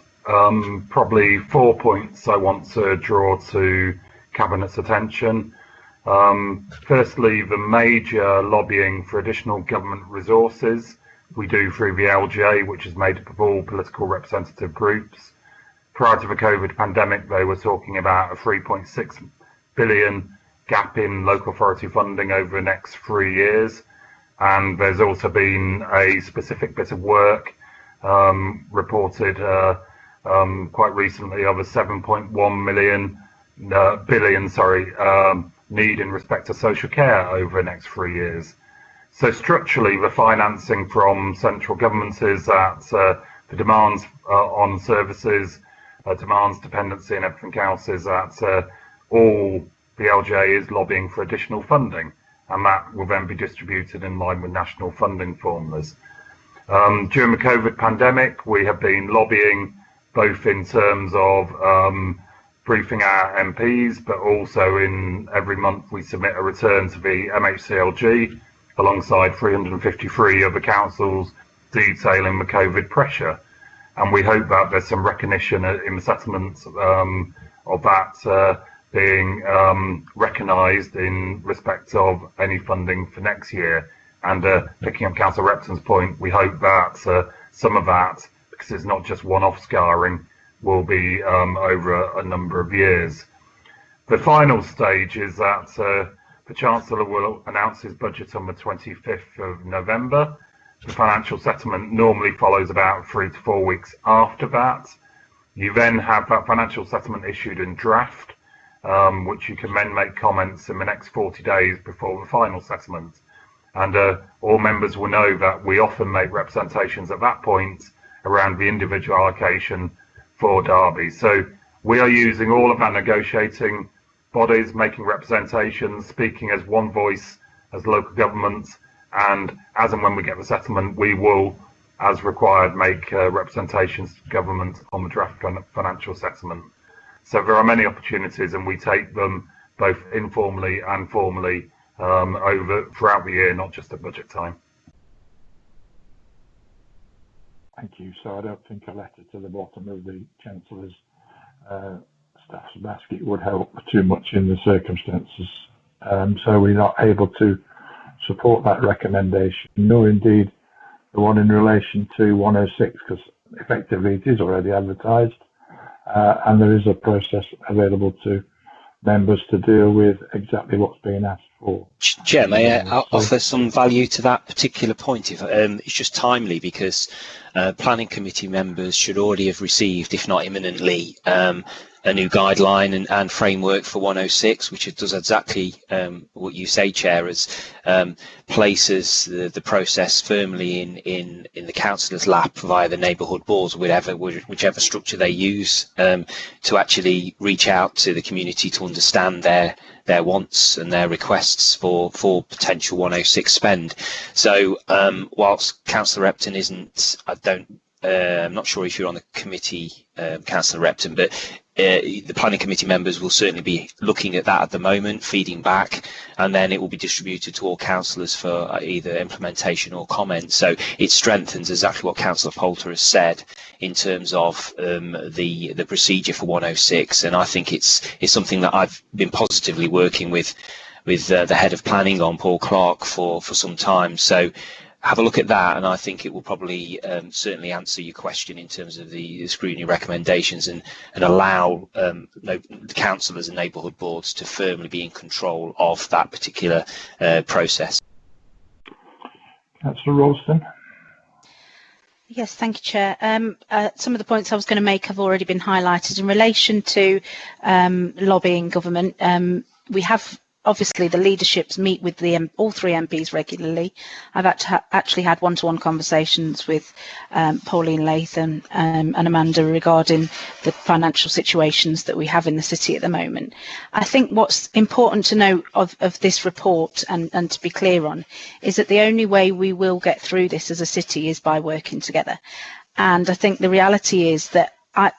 Speaker 12: probably 4 points I want to draw to Cabinet's attention. Firstly, the major lobbying for additional government resources we do through the LGA, which is made up of all political representative groups. Prior to the COVID pandemic, they were talking about a 3.6 billion gap in local authority funding over the next 3 years. And there's also been a specific bit of work reported quite recently of a 7.1 billion need in respect to social care over the next 3 years. So structurally, the financing from central government is that the demands on services, demands, dependency and everything else is that all the LGA is lobbying for additional funding, and that will then be distributed in line with national funding formulas. During the COVID pandemic, we have been lobbying both in terms of briefing our MPs, but also in every month we submit a return to the MHCLG alongside 353 other councils detailing the COVID pressure. And we hope that there's some recognition in the settlements of that being recognised in respect of any funding for next year. And picking up Councillor Repton's point, we hope that some of that, because it's not just one-off scarring, will be over a number of years. The final stage is that the Chancellor will announce his budget on the 25th of November. The financial settlement normally follows about 3 to 4 weeks after that. You then have that financial settlement issued in draft, which you can then make comments in the next 40 days before the final settlement. And all members will know that we often make representations at that point around the individual allocation for Derby. So we are using all of our negotiating bodies, making representations, speaking as one voice as local governments, and as and when we get the settlement, we will, as required, make representations to government on the draft financial settlement. So there are many opportunities, and we take them both informally and formally throughout the year, not just at budget time.
Speaker 2: Thank you. So I don't think a letter to the bottom of the Chancellor's staff's basket would help too much in the circumstances. So we're not able to support that recommendation, nor indeed the one in relation to 106, because effectively it is already advertised, and there is a process available to members to deal with exactly what's being asked for.
Speaker 6: Chair, may I offer some value to that particular point? If it's just timely, because planning committee members should already have received, if not imminently, a new guideline and framework for 106, which it does exactly what you say, Chair, as places the process firmly in the councillor's lap via the neighbourhood boards, whichever structure they use, to actually reach out to the community to understand their wants and their requests for potential 106 spend. So whilst Councillor Repton isn't, I'm not sure if you're on the committee, Councillor Repton, but the planning committee members will certainly be looking at that at the moment, feeding back, and then it will be distributed to all councillors for either implementation or comment. So it strengthens exactly what Councillor Poulter has said in terms of the procedure for 106, and I think it's something that I've been positively working with the head of planning on, Paul Clark, for some time. So have a look at that, and I think it will probably certainly answer your question in terms of the scrutiny recommendations and allow the councillors and neighbourhood boards to firmly be in control of that particular process.
Speaker 2: Councillor Ralston.
Speaker 1: Yes, thank you, Chair. Some of the points I was going to make have already been highlighted. In relation to lobbying government, we have obviously the leaderships meet with all three MPs regularly. I've actually had one-to-one conversations with Pauline Latham and Amanda regarding the financial situations that we have in the city at the moment. I think what's important to note of this report and to be clear on is that the only way we will get through this as a city is by working together. And I think the reality is that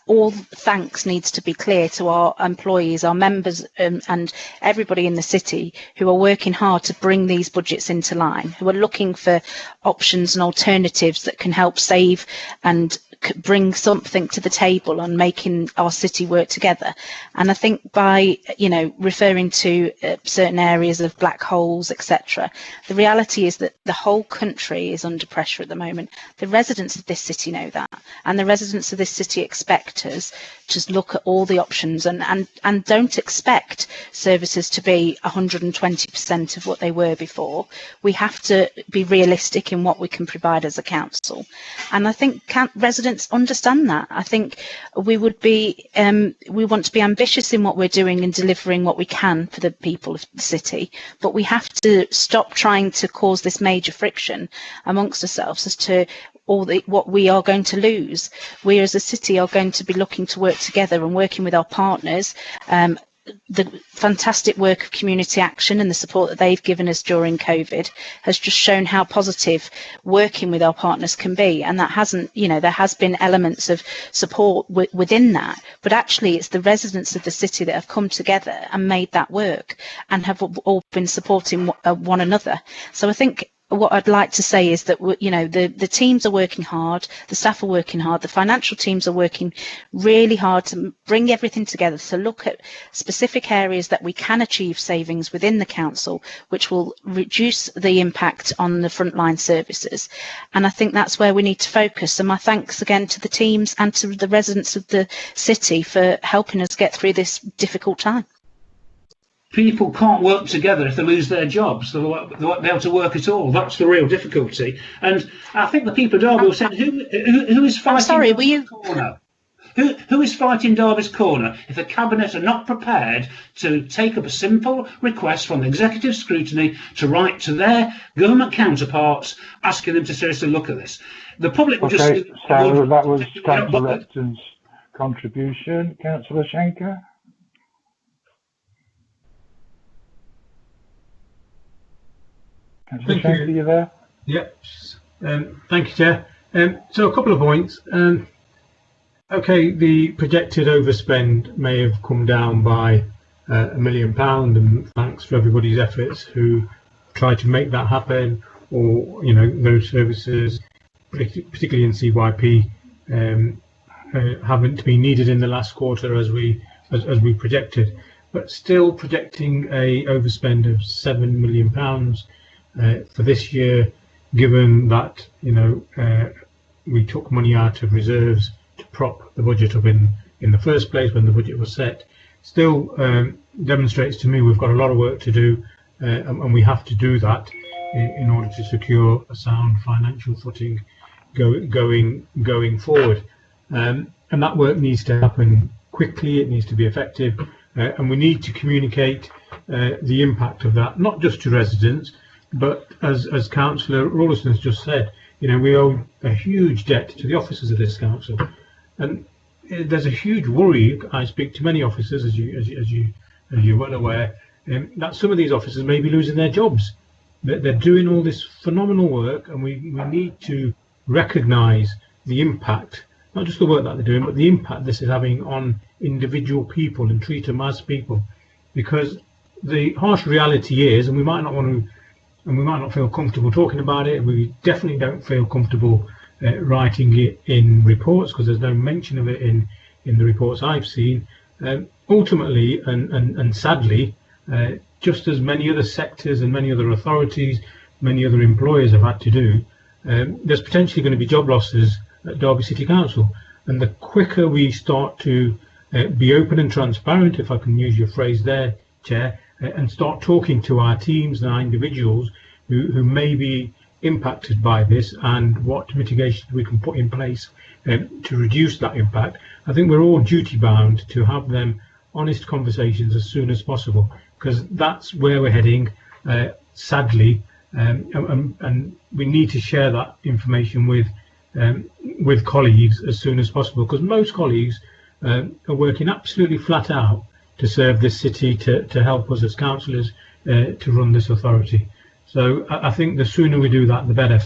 Speaker 1: all thanks needs to be clear to our employees, our members, and everybody in the city who are working hard to bring these budgets into line, who are looking for options and alternatives that can help save and bring something to the table on making our city work together. And I think by referring to certain areas of black holes, etc., the reality is that the whole country is under pressure at the moment. The residents of this city know that, and the residents of this city expect us to look at all the options and don't expect services to be 120% of what they were before. We have to be realistic in what we can provide as a council, and I think residents understand that. I think we want to be ambitious in what we're doing and delivering what we can for the people of the city, but we have to stop trying to cause this major friction amongst ourselves as to what we are going to lose. We as a city are going to be looking to work together and working with our partners. The fantastic work of Community Action and the support that they've given us during COVID has just shown how positive working with our partners can be. And that hasn't, there has been elements of support within that, but actually it's the residents of the city that have come together and made that work and have all been supporting one another. So I think what I'd like to say is that the teams are working hard, the staff are working hard, the financial teams are working really hard to bring everything together, to look at specific areas that we can achieve savings within the council, which will reduce the impact on the frontline services. And I think that's where we need to focus. And my thanks again to the teams and to the residents of the city for helping us get through this difficult time.
Speaker 13: People can't work together if they lose their jobs. They won't be able to work at all. That's the real difficulty. And I think the people of Derby said, who is fighting? I'm sorry, were you? Corner? Who is fighting Derby's corner if the Cabinet are not prepared to take up a simple request from the Executive Scrutiny to write to their government counterparts asking them to seriously look at this? The public will just...
Speaker 2: Okay, so that was Councillor Repton's contribution. Councillor Schenker?
Speaker 14: Thank you.
Speaker 2: Are you there?
Speaker 14: Yep. Thank you, Chair. So a couple of points. Okay, the projected overspend may have come down by £1 million, and thanks for everybody's efforts who tried to make that happen, or those services, particularly in CYP, haven't been needed in the last quarter as we projected, but still projecting a overspend of £7 million for this year given that we took money out of reserves to prop the budget up in the first place when the budget was set, still demonstrates to me we've got a lot of work to do, and we have to do that in order to secure a sound financial footing going forward. And that work needs to happen quickly, it needs to be effective, and we need to communicate the impact of that, not just to residents, but as Councillor Rawlinson has just said, we owe a huge debt to the officers of this council, and there's a huge worry. I speak to many officers, as you're well aware, that some of these officers may be losing their jobs. They're doing all this phenomenal work, and we need to recognise the impact, not just the work that they're doing, but the impact this is having on individual people and treat them as people. Because the harsh reality is, and we might not want to, and we might not feel comfortable talking about it, we definitely don't feel comfortable writing it in reports, because there's no mention of it in the reports I've seen. Ultimately, and sadly, just as many other sectors and many other authorities, many other employers have had to do, there's potentially going to be job losses at Derby City Council. And the quicker we start to be open and transparent, if I can use your phrase there, Chair, and start talking to our teams and our individuals who may be impacted by this, and what mitigation we can put in place to reduce that impact, I think we're all duty bound to have them honest conversations as soon as possible, because that's where we're heading, sadly, and we need to share that information with colleagues as soon as possible, because most colleagues are working absolutely flat out to serve this city, to help us as councillors to run this authority. So I think the sooner we do that, the better.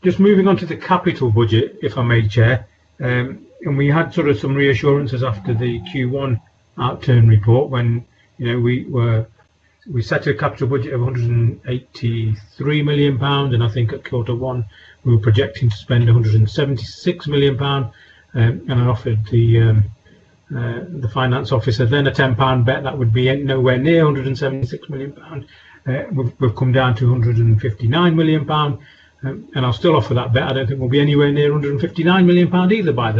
Speaker 14: Just moving on to the capital budget, if I may, Chair, and we had sort of some reassurances after the Q1 outturn report, when we set a capital budget of £183 million, and I think at Q1 we were projecting to spend £176 million, and I offered the finance officer then a £10 bet that would be nowhere near £176 million. We've come down to £159 million, and I'll still offer that bet. I don't think we'll be anywhere near £159 million either by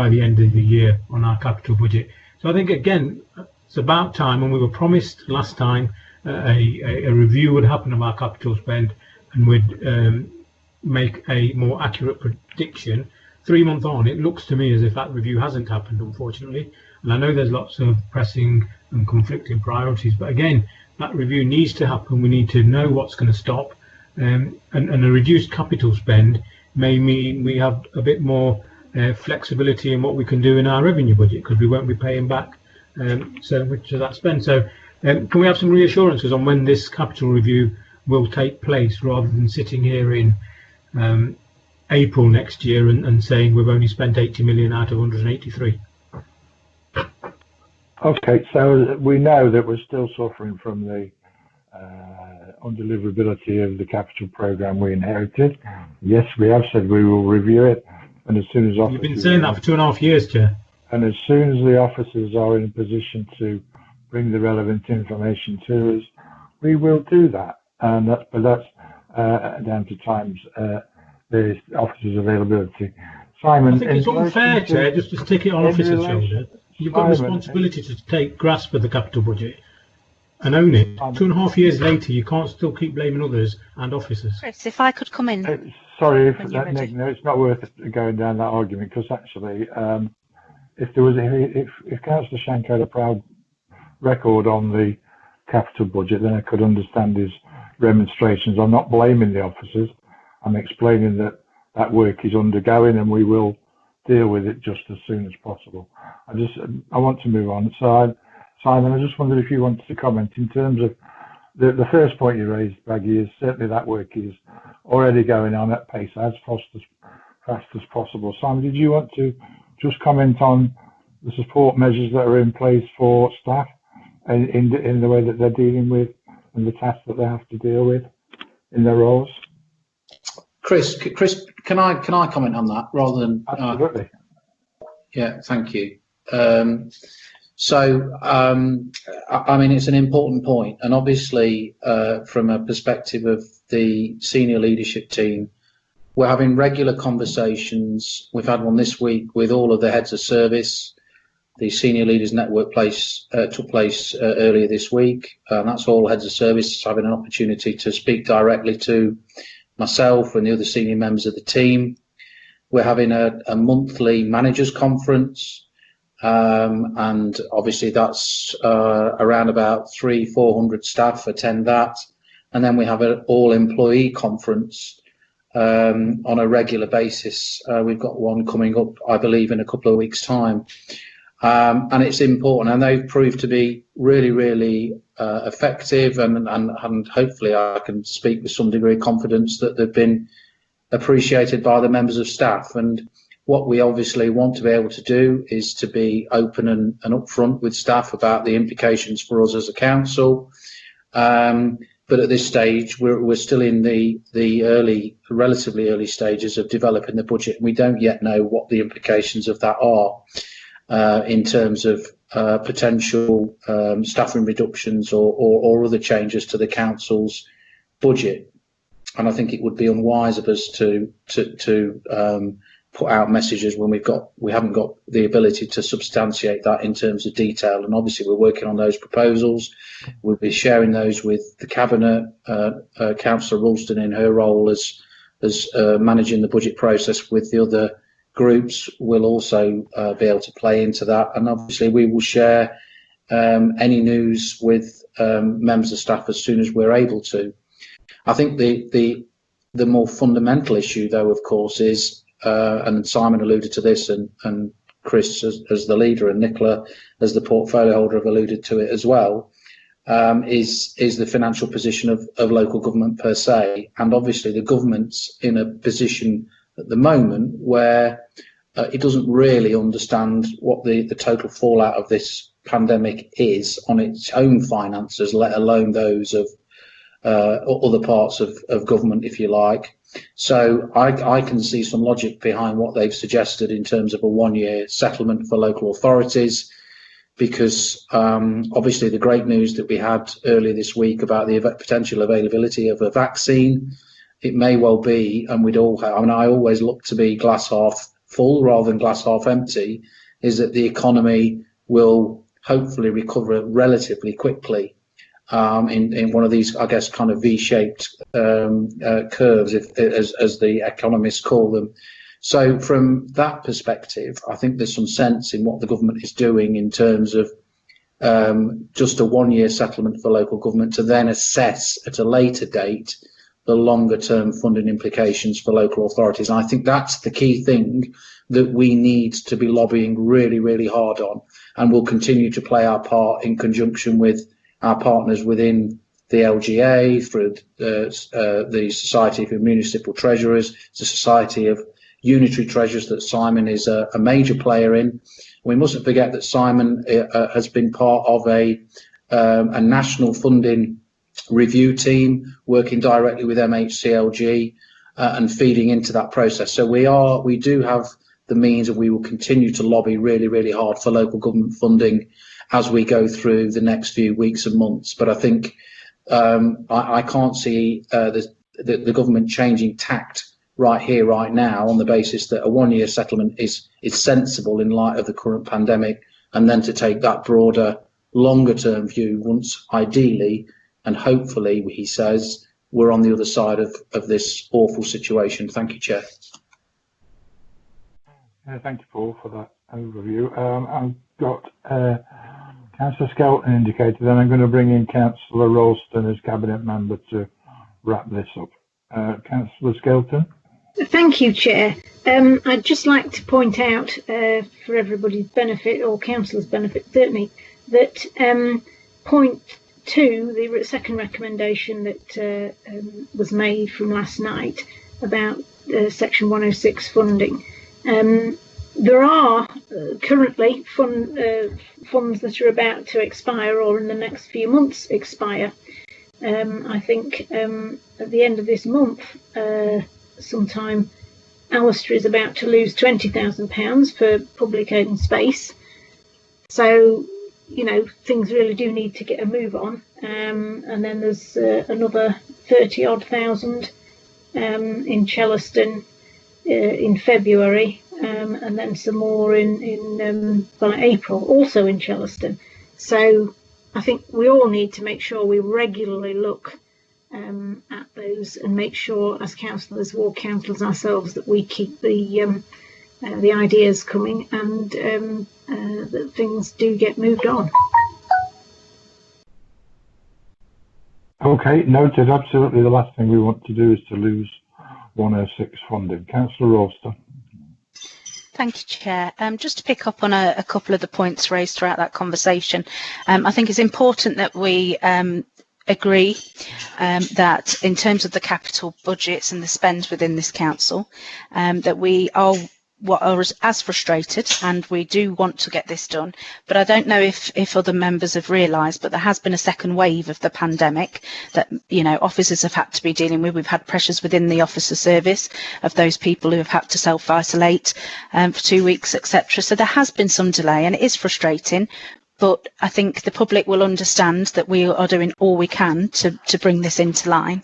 Speaker 14: the end of the year on our capital budget. So I think, again, it's about time, and we were promised last time a review would happen of our capital spend, and would make a more accurate prediction. 3 months on, it looks to me as if that review hasn't happened, unfortunately, and I know there's lots of pressing and conflicting priorities, but again, that review needs to happen. We need to know what's going to stop, and a reduced capital spend may mean we have a bit more flexibility in what we can do in our revenue budget, because we won't be paying back so much of that spend. So can we have some reassurances on when this capital review will take place, rather than sitting here in April next year and saying we've only spent 80 million out of 183?
Speaker 2: Okay, so we know that we're still suffering from the undeliverability of the capital programme we inherited. Yes, we have said we will review it, and as soon as officers...
Speaker 14: You've been saying that for 2.5 years, Chair.
Speaker 2: And as soon as the officers are in a position to bring the relevant information to us, we will do that. And that's down to times the officers' availability. Simon,
Speaker 14: I think it's unfair, Chair, just to stick it on officers' shoulders. You've got a responsibility to take grasp of the capital budget and own it. 2.5 years later, you can't still keep blaming others and officers.
Speaker 1: Chris, if I could come in.
Speaker 2: Sorry, Nick, no, it's not worth going down that argument, because actually, if Councillor Shank had a proud record on the capital budget, then I could understand his remonstrations. I'm not blaming the officers. I'm explaining that work is undergoing, and we will deal with it just as soon as possible. I want to move on. So, Simon, I just wondered if you wanted to comment in terms of the first point you raised, Baggy, is certainly that work is already going on at pace as fast as possible. Simon, did you want to just comment on the support measures that are in place for staff in the way that they're dealing with and the tasks that they have to deal with in their roles?
Speaker 15: Chris, can I comment on that rather than?
Speaker 2: Absolutely.
Speaker 15: Yeah, thank you. So, I mean, it's an important point, and obviously, from a perspective of the senior leadership team, we're having regular conversations. We've had one this week with all of the heads of service. The Senior Leaders Network took place earlier this week, and that's all heads of service having an opportunity to speak directly to myself and the other senior members of the team. We're having a monthly managers conference, and obviously that's around about 300-400 staff attend that, and then we have an all employee conference on a regular basis. We've got one coming up, I believe, in a couple of weeks' time. And it's important, and they've proved to be really, really effective, and hopefully I can speak with some degree of confidence that they've been appreciated by the members of staff. And what we obviously want to be able to do is to be open and upfront with staff about the implications for us as a council. But at this stage, we're still in the relatively early stages of developing the budget, and we don't yet know what the implications of that are. In terms of potential staffing reductions or other changes to the council's budget. And I think it would be unwise of us to put out messages when we haven't got the ability to substantiate that in terms of detail. And obviously we're working on those proposals. We'll be sharing those with the Cabinet. Councillor Ralston, in her role as managing the budget process with the other groups, will also be able to play into that, and obviously we will share any news with members of staff as soon as we're able to. I think the more fundamental issue, though, of course, is and Simon alluded to this, and Chris as the leader and Nicola as the portfolio holder have alluded to it as well, is the financial position of local government per se, and obviously the government's in a position at the moment where it doesn't really understand what the total fallout of this pandemic is on its own finances, let alone those of other parts of government, if you like. So I can see some logic behind what they've suggested in terms of a one-year settlement for local authorities, because obviously the great news that we had earlier this week about the potential availability of a vaccine, it may well be, and we'd all have, I mean, I always look to be glass half full rather than glass half empty, is that the economy will hopefully recover relatively quickly in one of these, I guess, kind of V-shaped curves, as the economists call them. So from that perspective, I think there's some sense in what the government is doing in terms of just a one-year settlement for local government to then assess at a later date the longer term funding implications for local authorities. And I think that's the key thing that we need to be lobbying really, really hard on, and we'll continue to play our part in conjunction with our partners within the LGA, through the Society for Municipal Treasurers, the Society of Unitary Treasurers that Simon is a major player in. We mustn't forget that Simon has been part of a national funding review team working directly with MHCLG and feeding into that process. So we do have the means, and we will continue to lobby really, really hard for local government funding as we go through the next few weeks and months. But I think I can't see the government changing tact right here, right now, on the basis that a one-year settlement is sensible in light of the current pandemic, and then to take that broader, longer-term view once, ideally, and hopefully, he says, we're on the other side of this awful situation. Thank you, Chair.
Speaker 2: Thank you, Paul, for that overview. I've got Councillor Skelton indicated, and I'm going to bring in Councillor Ralston as Cabinet Member to wrap this up. Councillor Skelton.
Speaker 8: Thank you, Chair. I'd just like to point out, for everybody's benefit, or Councillor's benefit certainly, that point 2, the second recommendation that was made from last night about Section 106 funding. There are currently funds that are about to expire, or in the next few months expire. I think at the end of this month, sometime, Alistair is about to lose £20,000 for public open space. So you know, things really do need to get a move on. And then there's another 30 odd thousand in Chellaston in February, and then some more in April, also in Chellaston. So I think we all need to make sure we regularly look at those and make sure, as councillors, ward councillors ourselves, that we keep the ideas coming and that things do get moved on.
Speaker 2: Okay, noted. Absolutely. The last thing we want to do is to lose 106 funding. Councillor Rolster.
Speaker 1: Thank you, Chair. Just to pick up on a couple of the points raised throughout that conversation, I think it's important that we agree that in terms of the capital budgets and the spend within this council, that we are as frustrated, and we do want to get this done. But I don't know if other members have realised, but there has been a second wave of the pandemic that, you know, officers have had to be dealing with. We've had pressures within the officer service of those people who have had to self-isolate for 2 weeks, etc. So there has been some delay, and it is frustrating. But I think the public will understand that we are doing all we can to bring this into line.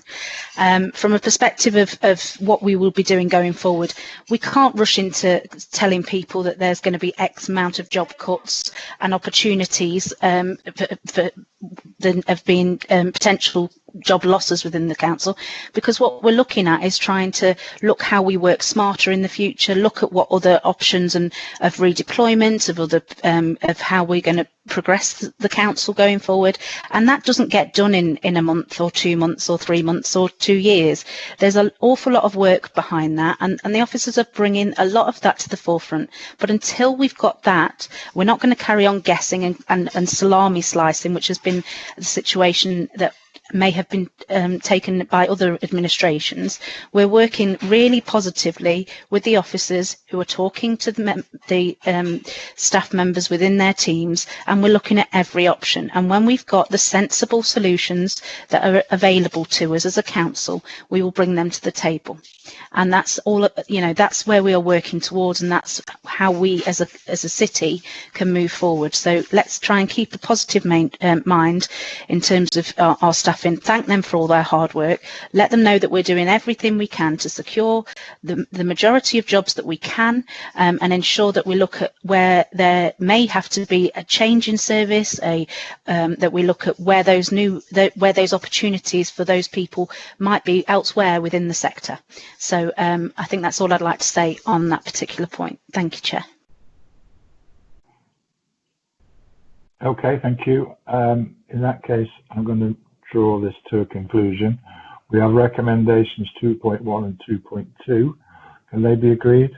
Speaker 1: From a perspective of what we will be doing going forward, we can't rush into telling people that there's going to be X amount of job cuts and opportunities of being potential job losses within the council, because what we're looking at is trying to look how we work smarter in the future, look at what other options and of redeployment, of other of how we're going to progress the council going forward. And that doesn't get done in a month or 2 months or 3 months or 2 years. There's an awful lot of work behind that, and the officers are bringing a lot of that to the forefront. But until we've got that, we're not going to carry on guessing and salami slicing, which has been the situation that may have been taken by other administrations. We're working really positively with the officers who are talking to the staff members within their teams, and we're looking at every option. And when we've got the sensible solutions that are available to us as a council, we will bring them to the table. And that's all, you know, that's where we are working towards, and that's how we as a city can move forward. So let's try and keep a positive mind in terms of our staffing. Thank them for all their hard work. Let them know that we're doing everything we can to secure the majority of jobs that we can, and ensure that we look at where there may have to be a change in service, that we look at where those opportunities for those people might be elsewhere within the sector. So I think that's all I'd like to say on that particular point. Thank you, Chair.
Speaker 2: Okay, thank you. In that case, I'm going to draw this to a conclusion. We have recommendations 2.1 and 2.2. Can they be agreed?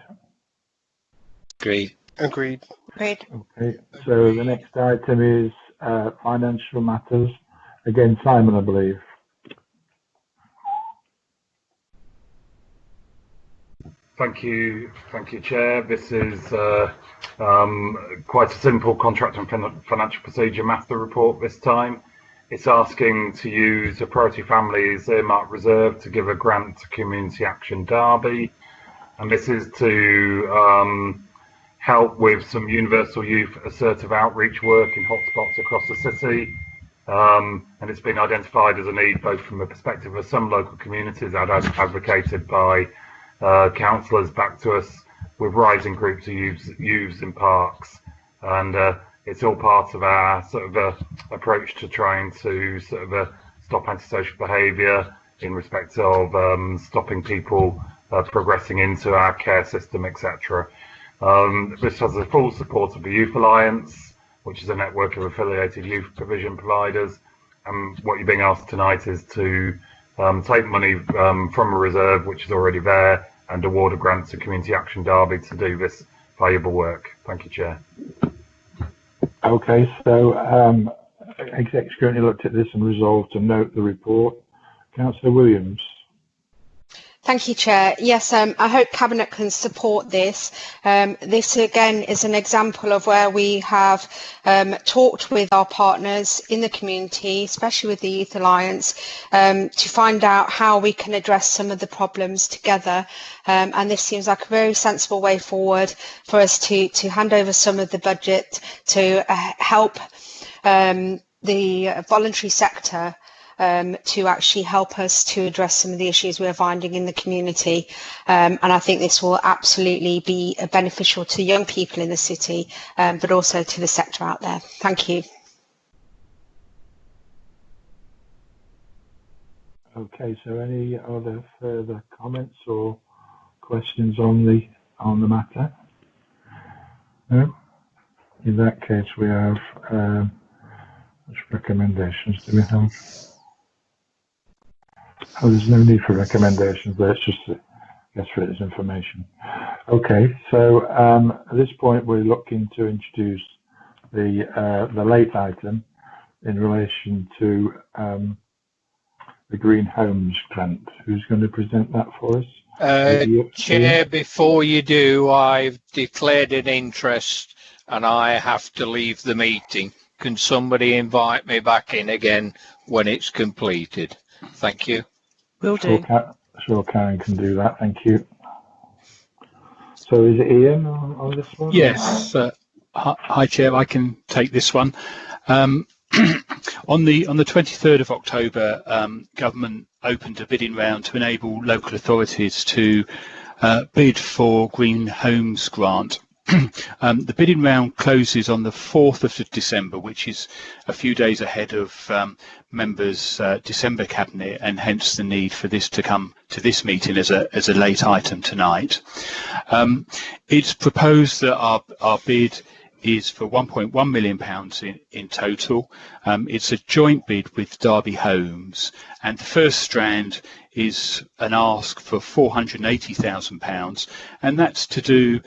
Speaker 6: Agreed.
Speaker 16: Agreed.
Speaker 4: Agreed.
Speaker 2: Okay, so the next item is financial matters. Again, Simon, I believe.
Speaker 12: Thank you, Chair. This is quite a simple contract and financial procedure matter report this time. It's asking to use a Priority Families earmark reserve to give a grant to Community Action Derby, and this is to help with some universal youth assertive outreach work in hotspots across the city. And it's been identified as a need both from the perspective of some local communities and advocated by councillors back to us with rising groups of youths in parks, and it's all part of our sort of approach to trying to sort of stop antisocial behaviour in respect of stopping people progressing into our care system, etc. This has the full support of the Youth Alliance, which is a network of affiliated youth provision providers. And what you're being asked tonight is to take money from a reserve which is already there and award a grant to Community Action Derby to do this valuable work. Thank you, Chair.
Speaker 2: Okay, so Exec's currently looked at this and resolved to note the report. Councillor Williams.
Speaker 4: Thank you, Chair. Yes, I hope Cabinet can support this. This again is an example of where we have talked with our partners in the community, especially with the Youth Alliance, to find out how we can address some of the problems together. And this seems like a very sensible way forward for us to hand over some of the budget to help the voluntary sector to actually help us to address some of the issues we're finding in the community. And I think this will absolutely be beneficial to young people in the city, but also to the sector out there. Thank you.
Speaker 2: Okay, so any other further comments or questions on the matter? No? In that case, we have which recommendations do we have? Oh, there's no need for recommendations there. It's just, I guess, for its information. Okay, so at this point, we're looking to introduce the late item in relation to the Green Homes grant. Who's going to present that for us?
Speaker 3: Chair, before you do, I've declared an interest and I have to leave the meeting. Can somebody invite me back in again when it's completed? Thank you.
Speaker 16: Will do.
Speaker 2: Sure, Karen can do that. Thank you. So is it Ian on this one?
Speaker 7: Yes. Hi, Chair. I can take this one. On the 23rd of October, government opened a bidding round to enable local authorities to bid for Green Homes grant. The bidding round closes on the 4th of December, which is a few days ahead of members' December cabinet, and hence the need for this to come to this meeting as a late item tonight. It's proposed that our bid is for £1.1 million in total. It's a joint bid with Derby Homes, and the first strand is an ask for £480,000, and that's to do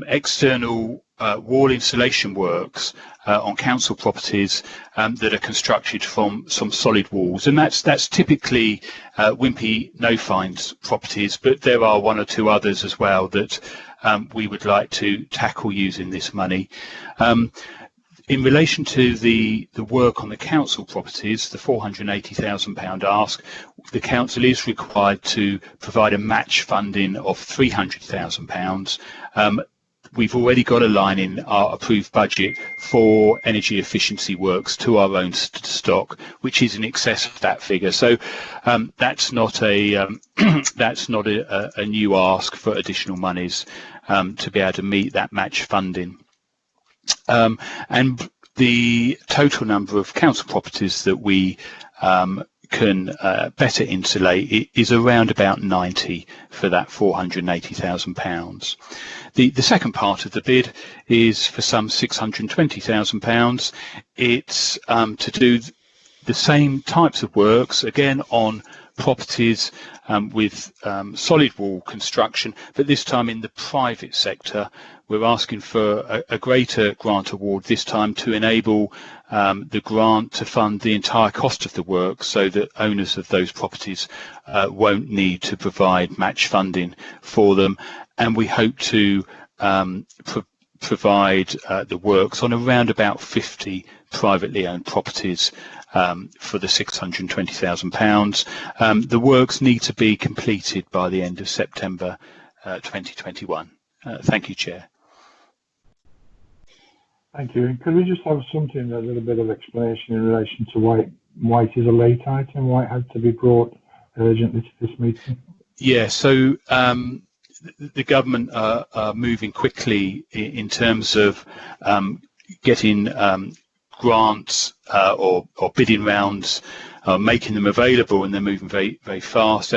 Speaker 7: external wall insulation works on council properties that are constructed from some solid walls, and that's typically Wimpy no fines properties, but there are one or two others as well that we would like to tackle using this money. In relation to the work on the council properties, the £480,000 ask, the council is required to provide a match funding of £300,000. We've already got a line in our approved budget for energy efficiency works to our own stock, which is in excess of that figure. So that's not a new ask for additional monies to be able to meet that match funding. And the total number of council properties that we can better insulate is around about 90 for that £480,000. The second part of the bid is for some £620,000. It's to do the same types of works, again on properties with solid wall construction, but this time in the private sector. We're asking for a greater grant award this time to enable the grant to fund the entire cost of the work, so that owners of those properties won't need to provide match funding for them. And we hope to provide the works on around about 50 privately owned properties for the £620,000. The works need to be completed by the end of September 2021. Thank you, Chair.
Speaker 2: Thank you. And could we just have a little bit of explanation in relation to why it is a late item, why it had to be brought urgently to this meeting?
Speaker 7: Yeah, so the government are moving quickly in terms of getting grants or bidding rounds, making them available, and they're moving very, very fast.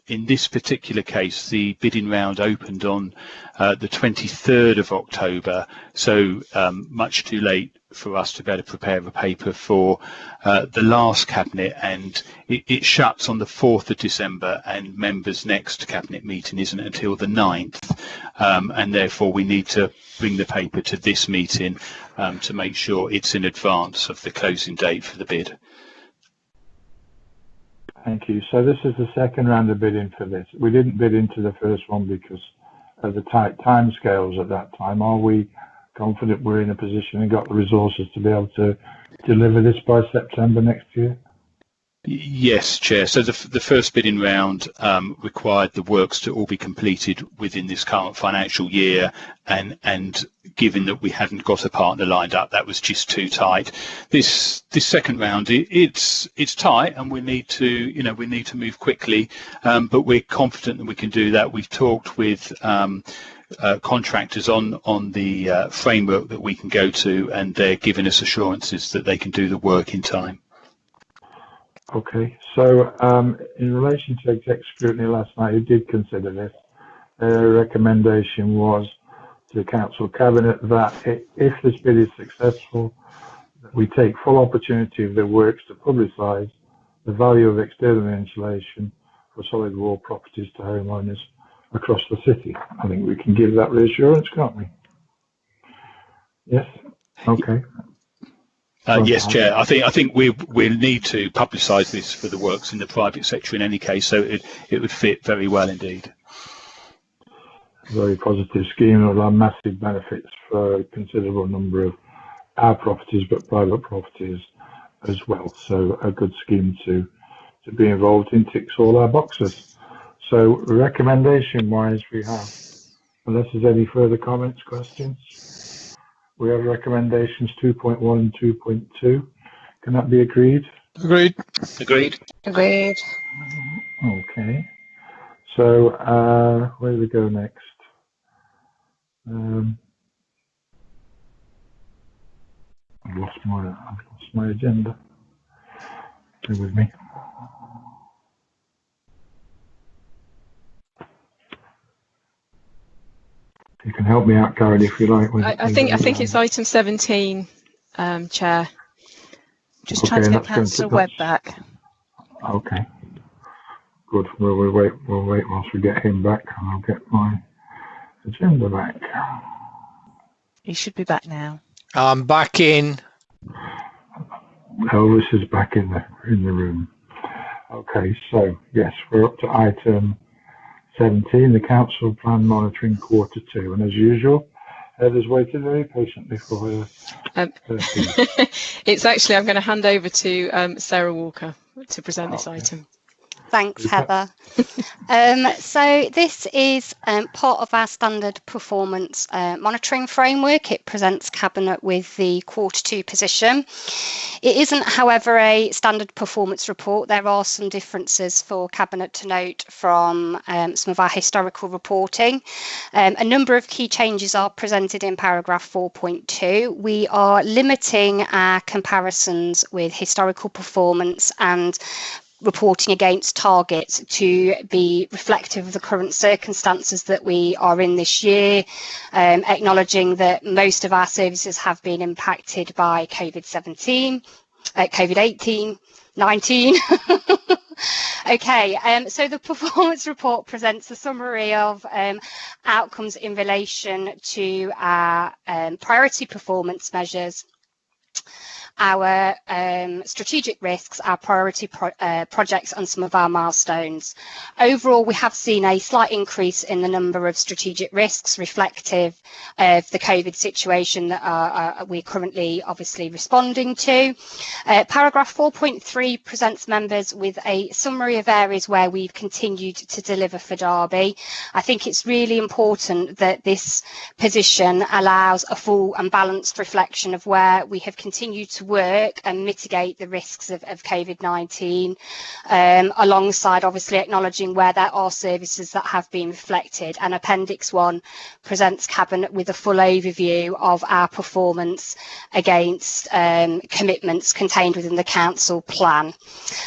Speaker 7: In this particular case, the bidding round opened on the 23rd of October, so much too late for us to be able to prepare a paper for the last cabinet, and it shuts on the 4th of December, and members' next cabinet meeting isn't until the 9th, and therefore we need to bring the paper to this meeting to make sure it's in advance of the closing date for the bid.
Speaker 2: Thank you. So this is the second round of bidding for this. We didn't bid into the first one because of the tight timescales at that time. Are we confident we're in a position and got the resources to be able to deliver this by September next year?
Speaker 7: Yes, Chair. So the first bidding round required the works to all be completed within this current financial year, and given that we hadn't got a partner lined up, that was just too tight. This second round, it's tight, and we need to move quickly, but we're confident that we can do that. We've talked with contractors on the framework that we can go to, and they're giving us assurances that they can do the work in time.
Speaker 2: Okay, so in relation to exec scrutiny last night, who did consider this, their recommendation was to Council Cabinet that if this bid is successful, that we take full opportunity of the works to publicise the value of external insulation for solid wall properties to homeowners across the city. I think we can give that reassurance, can't we? Yes? Okay.
Speaker 7: Yes, Chair. I think we'll need to publicise this for the works in the private sector in any case, so it would fit very well indeed.
Speaker 2: Very positive scheme. It will have massive benefits for a considerable number of our properties, but private properties as well. So a good scheme to be involved in, ticks all our boxes. So recommendation-wise, we have, unless there's any further comments, questions, we have recommendations 2.1 and 2.2. Can that be agreed?
Speaker 10: Agreed.
Speaker 9: Agreed.
Speaker 4: Agreed.
Speaker 2: Okay. So where do we go next? I've lost my agenda. Stay with me. You can help me out, Karen, if you like.
Speaker 16: I think it's item 17, Chair. Just trying to get Councillor Webb back.
Speaker 2: Okay. Good. We'll wait whilst we get him back, and I'll get my agenda back.
Speaker 16: He should be back now.
Speaker 3: I'm back in.
Speaker 2: Elvis is back in the room. Okay, so yes, we're up to item 17, the Council Plan Monitoring Quarter 2, and as usual, Heather's waited very patiently for her.
Speaker 16: It's actually, I'm going to hand over to Sarah Walker to present this item.
Speaker 17: Thanks, Heather. So this is part of our standard performance monitoring framework. It presents Cabinet with the Quarter 2 position. It isn't, however, a standard performance report. There are some differences for Cabinet to note from some of our historical reporting. A number of key changes are presented in paragraph 4.2. We are limiting our comparisons with historical performance and reporting against targets to be reflective of the current circumstances that we are in this year, acknowledging that most of our services have been impacted by COVID-18, 19. Okay, so the performance report presents a summary of outcomes in relation to our priority performance measures, our strategic risks, our priority projects, and some of our milestones. Overall, we have seen a slight increase in the number of strategic risks reflective of the COVID situation that we're currently obviously responding to. Paragraph 4.3 presents members with a summary of areas where we've continued to deliver for Derby. I think it's really important that this position allows a full and balanced reflection of where we have continued to work and mitigate the risks of COVID-19, alongside obviously acknowledging where there are services that have been reflected. And Appendix 1 presents Cabinet with a full overview of our performance against commitments contained within the Council plan.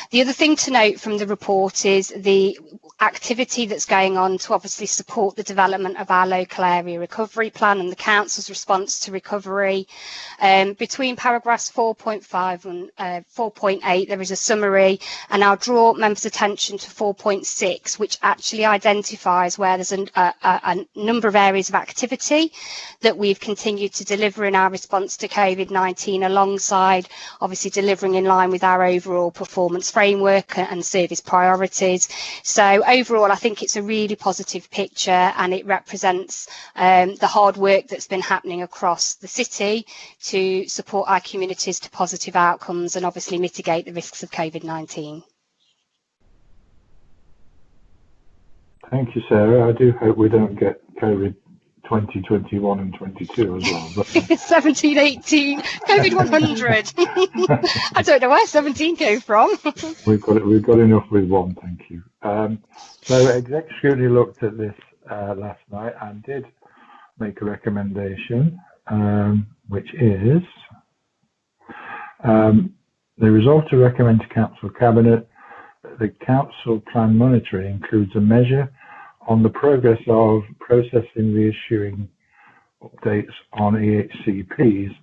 Speaker 17: The other thing to note from the report is the activity that's going on to obviously support the development of our local area recovery plan and the Council's response to recovery. Between paragraphs 4.5 and 4.8 there is a summary, and I'll draw members' attention to 4.6, which actually identifies where there's a number of areas of activity that we've continued to deliver in our response to COVID-19, alongside obviously delivering in line with our overall performance framework and service priorities. So overall, I think it's a really positive picture, and it represents the hard work that's been happening across the city to support our communities approaches to positive outcomes and obviously mitigate the risks of COVID-19.
Speaker 2: Thank you, Sarah. I do hope we don't get COVID 2021 and 22 as well. But
Speaker 17: 17, 18, COVID 100. I don't know where 17 came from.
Speaker 2: We've got enough with one, thank you. So Exec Scrutiny looked at this last night and did make a recommendation, which is they resolved to recommend to Council Cabinet that the Council Plan Monitoring includes a measure on the progress of processing the issuing updates on EHCPs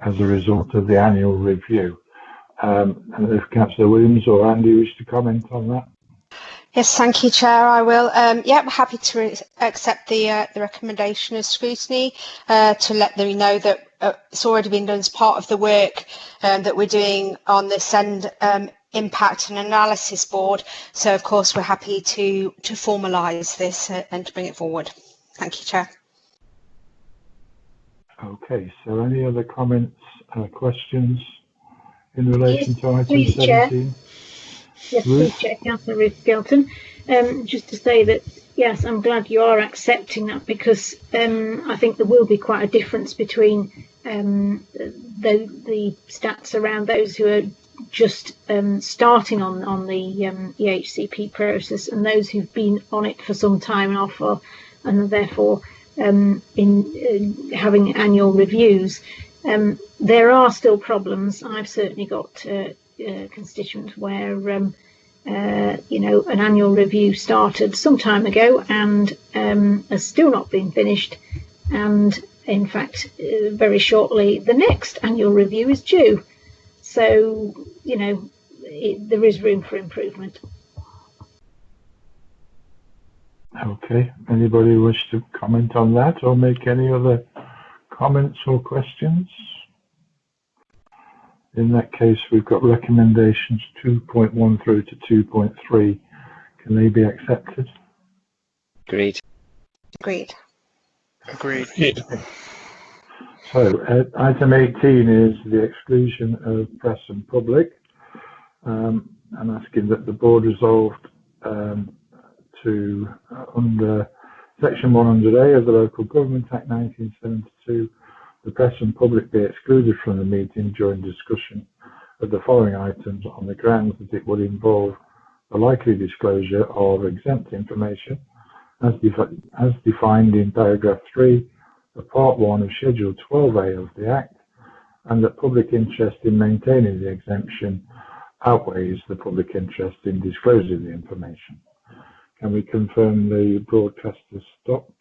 Speaker 2: as a result of the annual review. And if Councillor Williams or Andy wish to comment on that.
Speaker 4: Yes, thank you, Chair. I will. Yeah, I'm happy to accept the recommendation of scrutiny to let them know that it's already been done as part of the work that we're doing on this end impact and analysis board. So, of course, we're happy to formalise this and to bring it forward. Thank you, Chair.
Speaker 2: Okay, so any other comments, questions in relation to item
Speaker 8: please,
Speaker 2: 17?
Speaker 8: Chair. Yes, please, Chair. Councillor Ruth Skelton. Just to say that, yes, I'm glad you are accepting that, because I think there will be quite a difference between the stats around those who are just starting on the EHCP process and those who've been on it for some time and are therefore in having annual reviews. There are still problems. I've certainly got constituents where you know, an annual review started some time ago and has still not been finished, and in fact very shortly the next annual review is due. So, you know, there is room for improvement.
Speaker 2: Okay, anybody wish to comment on that or make any other comments or questions? In that case, we've got recommendations 2.1 through to 2.3. Can they be accepted?
Speaker 6: Agreed.
Speaker 4: Agreed.
Speaker 10: Agreed.
Speaker 2: So item 18 is the exclusion of press and public. I'm asking that the board resolved to, under Section 100A of the Local Government Act 1972, the press and public be excluded from the meeting during discussion of the following items on the grounds that it would involve the likely disclosure of exempt information as defined in paragraph 3 of Part 1 of Schedule 12A of the Act, and that public interest in maintaining the exemption outweighs the public interest in disclosing the information. Can we confirm the broadcast has stopped?